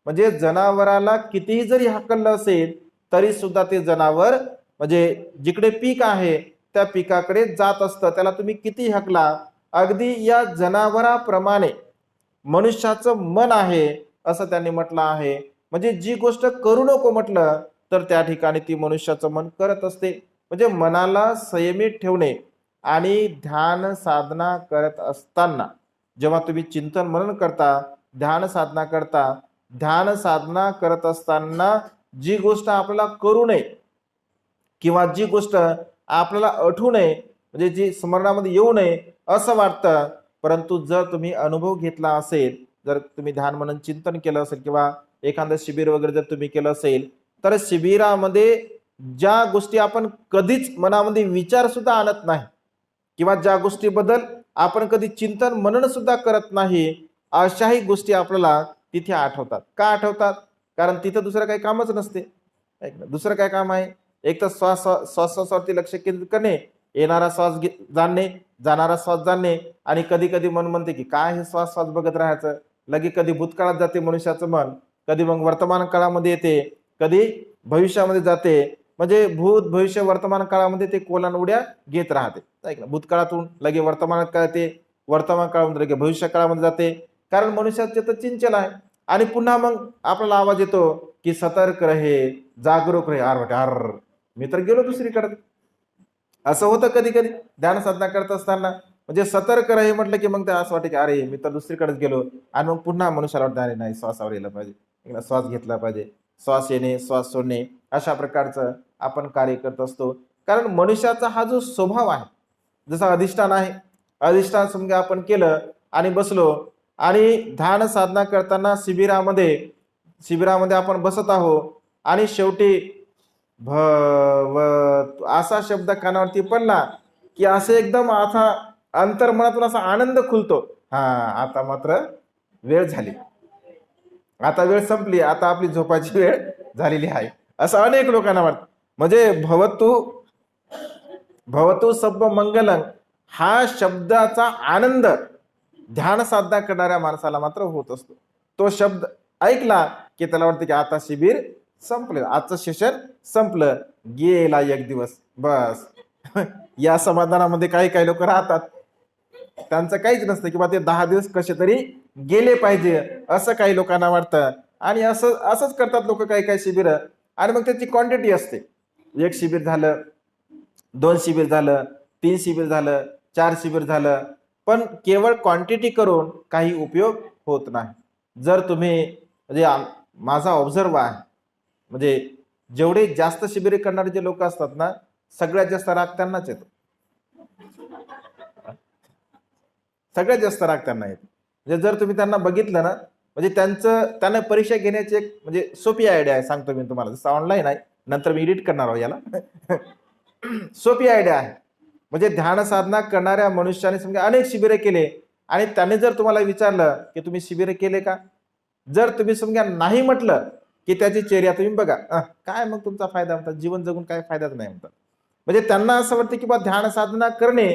म्हणजे जनावराला कितीही जरी हाकललं असेल तरी सुद्धा ते जनावर म्हणजे जिकडे पीक आहे त्या पिकाकडे जात असतं, त्याला तुम्ही किती हाकला. अगदी या जनावराप्रमाणे मनुष्याचं मन आहे असं त्यांनी म्हटलं आहे. म्हणजे जी गोष्ट करू नको म्हटलं तर त्या ठिकाणी ती मनुष्याचं मन करत असते. म्हणजे मनाला संयमित ठेवणे आणि ध्यान साधना करत असताना, जेव्हा तुम्ही चिंतन मनन करता, ध्यान साधना करता, ध्यान साधना करत असताना जी गोष्ट आपल्याला करू नये किंवा जी गोष्ट आपल्याला आठवू नये, म्हणजे जी स्मरणामध्ये येऊ नये असं वाटतं. परंतु जर तुम्ही अनुभव घेतला असेल, जर तुम्ही ध्यान मनन चिंतन केलं असेल किंवा एखादं शिबिर वगैरे जर तुम्ही केलं असेल, तर शिबिरामध्ये ज्या गोष्टी आपण कधीच मनामध्ये विचार सुद्धा आणत नाही किंवा ज्या गोष्टीबद्दल आपण कधी चिंतन मनन सुद्धा करत नाही, अशाही गोष्टी आपल्याला तिथे आठवतात. का आठवतात? कारण तिथं दुसरं काही कामच नसते. दुसरं काय काम आहे? एक तर श्वासावरती लक्ष केंद्रित करणे, येणारा श्वास जाणणे, जाणारा श्वास जाणणे. आणि कधी कधी मन म्हणते की काय हे श्वास श्वास बघत राहायचं. लगे कधी भूतकाळात जाते मनुष्याचं मन, कधी मग वर्तमान काळामध्ये येते, कधी भविष्यामध्ये जाते. म्हणजे भूत भविष्य वर्तमान काळामध्ये ते कोलांउड्या घेत राहते. भूतकाळातून लगे वर्तमानात कळते, वर्तमान काळामध्ये लगे भविष्य काळामध्ये जाते. कारण मनुष्याचे तर चिंचल आहे. आणि पुन्हा मग आपल्याला आवाज येतो की सतर्क रहे, जागरूक रहे. अर मी तर गेलो दुसरीकडे. असं होतं कधी कधी ध्यान साधना करत असताना. म्हणजे सतर्क रहे म्हटलं की मग ते असं वाटतं की अरे मी तर दुसरीकडेच गेलो. आणि मग पुन्हा मनुष्याला वाटतं अरे नाही, श्वासावर यायला पाहिजे, एकदा श्वास घेतला पाहिजे, श्वास येणे श्वास सोडणे, अशा प्रकारचं आपण कार्य करत असतो. कारण मनुष्याचा हा जो स्वभाव आहे, जसा अधिष्ठान आहे, अधिष्ठान समजा आपण केलं आणि बसलो आणि ध्यान साधना करताना शिबिरामध्ये आपण बसत आहोत आणि शेवटी असा शब्द कानावरती पडला की असं एकदम असा अंतर्मनातून असा आनंद खुलतो. हा, आता मात्र वेळ झाली, आता वेळ संपली, आता आपली झोपाची वेळ झालेली आहे, असं अनेक लोकांना वाटतं. म्हणजे भवतु सब मंगलम हा शब्दाचा आनंद ध्यान साधना करणाऱ्या माणसाला मात्र होत असतो. तो शब्द ऐकला की त्याला वाटतं की आता शिबिर संपलं, आजचं सेशन संपलं, गेला एक दिवस बस. या समाधानामध्ये काही काही लोक राहतात, त्यांचं काहीच नसतं किंवा ते 10 दिवस कसे तरी गेले पाहिजे असं काही लोकांना वाटतं. आणि असंच करतात लोक काही काही शिबिर. आणि मग त्याची क्वांटिटी असते. एक शिबिर झालं, 2 शिबिर झालं, 3 शिबिर झालं, 4 शिबिर झालं, पण केवळ क्वांटिटी करून काही उपयोग होत नाही. जर तुम्ही म्हणजे माझा ऑब्झर्व आहे, म्हणजे जेवढे जास्त शिबिरे करणारे जे लोक असतात ना, सगळ्यात जास्त राग त्यांनाच येतो. सगळ्यात जास्त राग त्यांना येतो. म्हणजे जर तुम्ही त्यांना बघितलं ना, म्हणजे त्यांना परीक्षा घेण्याची एक म्हणजे सोपी आयडिया आहे, सांगतो मी तुम्हाला. जसं ऑनलाईन आहे, नंतर मी एडिट करणार आहोत याला. सोपी आयडिया आहे. म्हणजे ध्यान साधना करणाऱ्या मनुष्याने समजा अनेक शिबिरे केले आणि त्याने जर तुम्हाला विचारलं की तुम्ही शिबिरे केले का, जर तुम्ही समजा नाही म्हटलं की त्याची चेहरा तुम्ही बघा, काय मग तुमचा फायदा म्हणतात, जीवन जगून काय फायदाच नाही म्हणतात. म्हणजे त्यांना असं वाटतं की बा ध्यान साधना करणे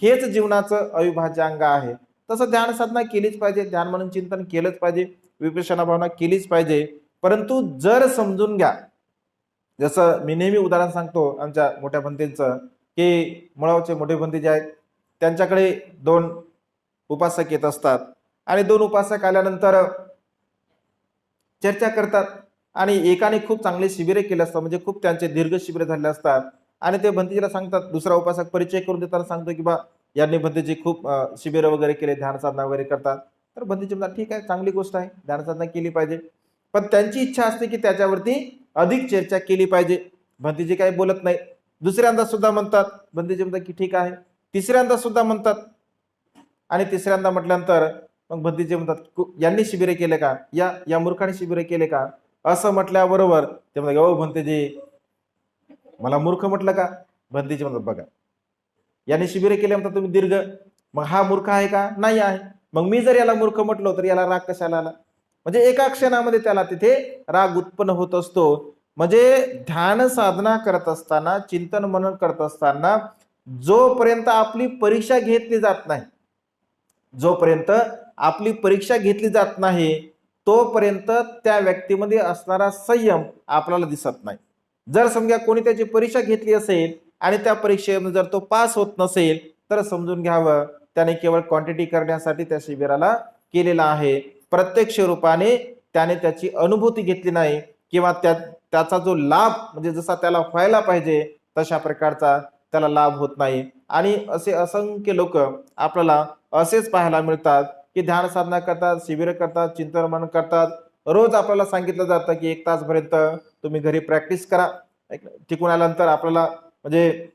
हेच जीवनाचं अविभाज्य अंग आहे. तसं ध्यान साधना केलीच पाहिजे, ध्यान म्हणून चिंतन केलंच पाहिजे, विपश्यना भावना केलीच पाहिजे. परंतु जर समजून घ्या, जसं मी नेहमी उदाहरण सांगतो आमच्या मोठ्या भंतेचं, की मुळावचे मोठे भंते जे आहेत त्यांच्याकडे 2 उपासक येत असतात आणि 2 उपासक आल्यानंतर चर्चा करतात आणि एकाने खूप चांगले शिबिरे केले असतात, म्हणजे खूप त्यांचे दीर्घ शिबिरे झाले असतात. आणि ते भंतेजीला सांगतात, दुसरा उपासक परिचय करून देताना सांगतो की बा यांनी भंतेजी खूप शिबिरं वगैरे केले, ध्यान साधना वगैरे करतात. तर भंतेजी म्हणतात ठीक आहे, चांगली गोष्ट आहे, ध्यान साधना केली पाहिजे. पण त्यांची इच्छा असते की त्याच्यावरती अधिक चर्चा केली पाहिजे. भंतेजी काही बोलत नाही. दुसऱ्यांदा सुद्धा म्हणतात, भंतेजी म्हणतात की ठीक आहे. तिसऱ्यांदा सुद्धा म्हणतात आणि तिसऱ्यांदा म्हटल्यानंतर मग भंतेजी म्हणतात यांनी शिबिरे केले का, या मूर्खाने शिबिरे केले का, असं म्हटल्याबरोबर ते म्हणतात ओ भंतेजी मला मूर्ख म्हटलं का. भंतेजी म्हणतात बघा याने शिबिरे केले म्हणतात तुम्ही दीर्घ, मग हा मूर्ख आहे का, नाही आहे. मग मी जर याला मूर्ख म्हटलो तर याला राग कशाला आला. म्हणजे एका क्षणामध्ये त्याला तिथे राग उत्पन्न होत असतो. म्हणजे ध्यान साधना करत असताना, चिंतन मनन करत असताना जोपर्यंत आपली परीक्षा घेतली जात नाही, जोपर्यंत आपली परीक्षा घेतली जात नाही तोपर्यंत त्या व्यक्तीमध्ये असणारा संयम आपल्याला दिसत नाही. जर समजा कोणी त्याची परीक्षा घेतली असेल आणि त्या परीक्षेमध्ये जर तो पास होत नसेल तर समजून घ्यावं त्याने केवळ क्वांटिटी करण्यासाठी त्या शिबिराला केलेला आहे. प्रत्यक्ष रूपाने त्याने त्याची अनुभूती घेतली नाही किंवा त्याचा जो लाभ म्हणजे जसा त्याला व्हायला पाहिजे तशा प्रकारचा त्याला लाभ होत नाही. आणि असे असंख्य लोक आपल्याला असेच पाहायला मिळतात की ध्यान साधना करतात, शिबिर करतात, चिंतन मनन करतात. रोज आपल्याला सांगितलं जातं की 1 तासपर्यंत तुम्ही घरी प्रॅक्टिस करा. टिकून आल्यानंतर आपल्याला म्हणजे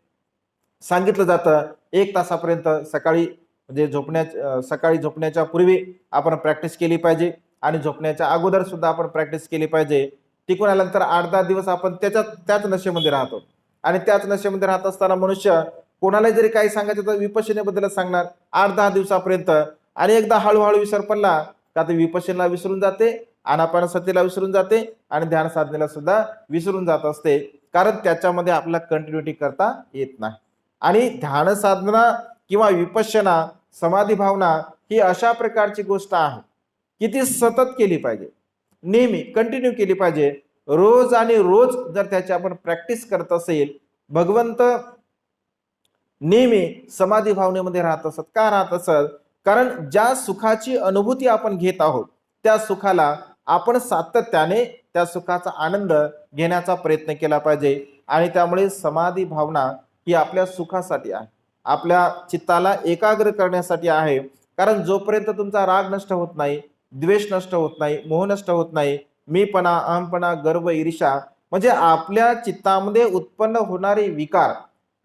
सांगितलं जातं 1 तासापर्यंत सकाळी म्हणजे सकाळी झोपण्याच्या पूर्वी आपण प्रॅक्टिस केली पाहिजे आणि झोपण्याच्या अगोदर सुद्धा आपण प्रॅक्टिस केली पाहिजे. टिकून आल्यानंतर 8-10 दिवस आपण त्याच नशेमध्ये राहतो आणि त्याच नशेमध्ये राहत असताना मनुष्य कोणाला जरी काही सांगायचं तर विपश्यनेबद्दल सांगणार 8-10 दिवसापर्यंत आणि एकदा हळूहळू विसर पडला का ते विपश्यनेला विसरून जाते, आनापानसतीला विसरून जाते आणि ध्यान साधनेला सुद्धा विसरून जात असते, कारण त्याच्यामध्ये आपल्याला कंटिन्युटी करता येत नाही. आणि ध्यान साधना किंवा विपश्यना समाधी भावना ही अशा प्रकारची गोष्ट आहे की ती सतत केली पाहिजे, नेहमी कंटिन्यू केली पाहिजे. रोज आणि रोज जर त्याची आपण प्रॅक्टिस करत असेल, भगवंत नेहमी समाधी भावनेमध्ये राहत असत. का राहत असत? कारण ज्या सुखाची अनुभूती आपण घेत आहोत त्या सुखाला आपण सातत्याने त्या सुखाचा आनंद घेण्याचा प्रयत्न केला पाहिजे. आणि त्यामुळे समाधी भावना ही आपल्या सुखासाठी आहे, आपल्या चित्ताला एकाग्र करण्यासाठी आहे. कारण जोपर्यंत तुमचा राग नष्ट होत नाही, द्वेष नष्ट होत नाही, मोह नष्ट होत नाही, मीपणा, अहमपणा, गर्व, ईर्ष्या म्हणजे आपल्या चित्तामध्ये उत्पन्न होणारे विकार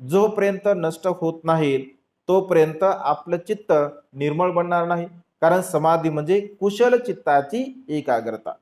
जोपर्यंत नष्ट होत नाहीत तोपर्यंत आपलं चित्त निर्मळ बनणार नाही. कारण समाधी म्हणजे कुशल चित्ताची एकाग्रता.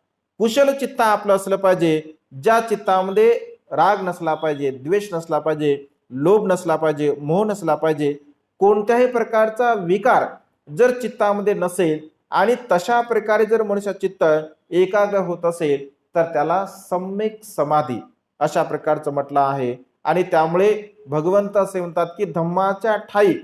कुशल चित्त आपलं असलं पाहिजे, ज्या चित्तामध्ये राग नसला पाहिजे, द्वेष नसला पाहिजे, लोभ नसला पाहिजे, मोह नसला पाहिजे, कोणत्याही प्रकारचा विकार जर चित्तामध्ये नसेल आणि तशा प्रकारे जर मनुष्य चित्त एकाग्र होत असेल तर त्याला सम्यक समाधी अशा प्रकारचं म्हटलं आहे. आणि त्यामुळे भगवंत असे म्हणतात की धम्माच्या ठाई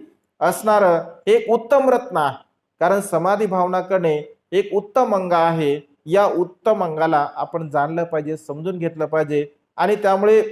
असणारं एक उत्तम रत्न आहे. कारण समाधी भावना करणे एक उत्तम अंग आहे. या उत्तम अंगाला आपण जाणलं पाहिजे, समजून घेतलं पाहिजे. आणि त्यामुळे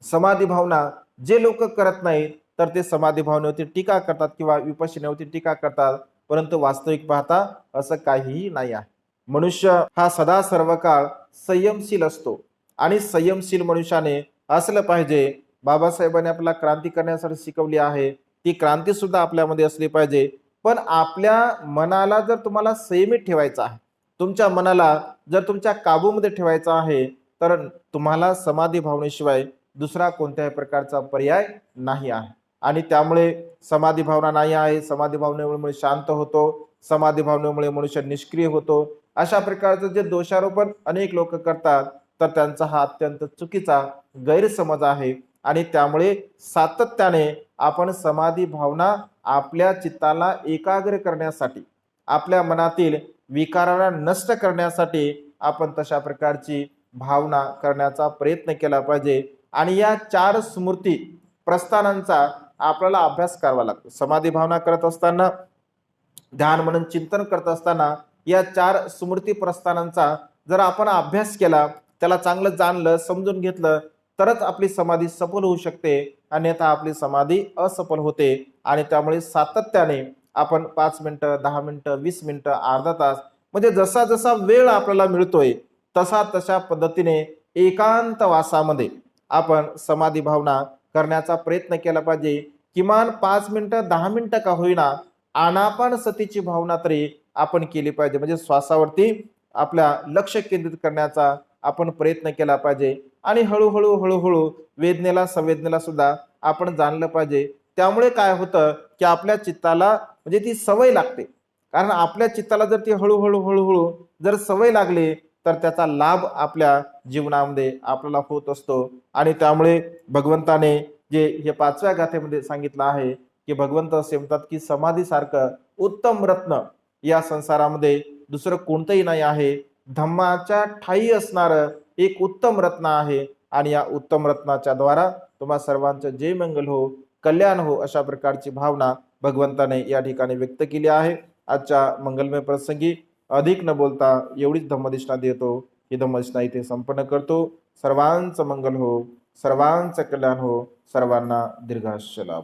समाधी भावना जे लोक करत नाहीत तर ते समाधी भावनेवरती टीका करतात किंवा विपश्यनेवरती टीका करतात, परंतु वास्तविक पाहता असं काहीही नाही आहे. मनुष्य हा सदा सर्व काळ संयमशील असतो आणि संयमशील मनुष्याने असलं पाहिजे. बाबासाहेबांनी आपल्याला क्रांती करण्यासाठी शिकवली आहे, ती क्रांती सुद्धा आपल्यामध्ये असली पाहिजे. पण आपल्या मनाला जर तुम्हाला संयमित ठेवायचं आहे, तुमच्या मनाला जर तुमच्या काबूमध्ये ठेवायचं आहे तर तुम्हाला समाधी भावनेशिवाय दुसरा कोणत्याही प्रकारचा पर्याय नाही आहे. आणि त्यामुळे समाधी भावना नाही आहे, समाधी भावनेमुळे शांत होतो, समाधी भावनेमुळे मनुष्य निष्क्रिय होतो, अशा प्रकारचं जे दोषारोपण अनेक लोक करतात तर त्यांचा हा अत्यंत चुकीचा गैरसमज आहे. आणि त्यामुळे सातत्याने आपण समाधी भावना आपल्या चित्ताला एकाग्र करण्यासाठी, आपल्या मनातील विकाराला नष्ट करण्यासाठी आपण तशा प्रकारची भावना करण्याचा प्रयत्न केला पाहिजे. आणि या 4 स्मृती प्रस्थानांचा आपल्याला अभ्यास करावा लागतो. समाधी भावना करत असताना, ध्यान मनन चिंतन करत असताना या 4 स्मृती प्रस्थानांचा जर आपण अभ्यास केला, त्याला चांगलं जाणलं, समजून घेतलं तरच आपली समाधी सफल होऊ शकते, अन्यथा आपली समाधी असफल होते. आणि त्यामुळे सातत्याने आपण 5 मिनिटं, 10 मिनिटं, 20 मिनिटं, अर्धा तास म्हणजे जसा जसा वेळ आपल्याला मिळतोय तशा पद्धतीने एकांत वासामध्ये आपण समाधी भावना करण्याचा प्रयत्न केला पाहिजे. किमान 5 मिनिटं, 10 मिनिटं का होईना आनापानसतीची भावना तरी आपण केली पाहिजे. म्हणजे श्वासावरती आपल्या लक्ष केंद्रित करण्याचा आपण प्रयत्न केला पाहिजे. आणि हळूहळू वेदनेला संवेदनेला सुद्धा आपण जाणलं पाहिजे. त्यामुळे काय होतं की आपल्या चित्ताला म्हणजे ती सवय लागते. कारण आपल्या चित्ताला जर ती हळूहळू जर सवय लागली तर त्याचा लाभ आपल्या जीवनामध्ये आपल्याला होत असतो. आणि त्यामुळे भगवंताने जे हे 5व्या गाथेमध्ये सांगितलं आहे की भगवंत असे म्हणतात की समाधीसारखं उत्तम रत्न या संसारामध्ये दुसरं कोणतंही नाही आहे. धम्माच्या ठाई असणारं एक उत्तम रत्न आहे. आणि या उत्तम रत्नाच्या द्वारा तुम्हा सर्वांचं जय मंगल हो, कल्याण हो, अशा प्रकारची भावना भगवंताने या ठिकाणी व्यक्त केली आहे. आजच्या मंगलमय प्रसंगी अधिक न बोलता एवढीच धम्मदेशना देतो. ही धम्मदेशना इथे संपन्न करतो. सर्वांचं मंगल हो, सर्वांचं कल्याण हो, सर्वांना दीर्घायुष्य लाभ.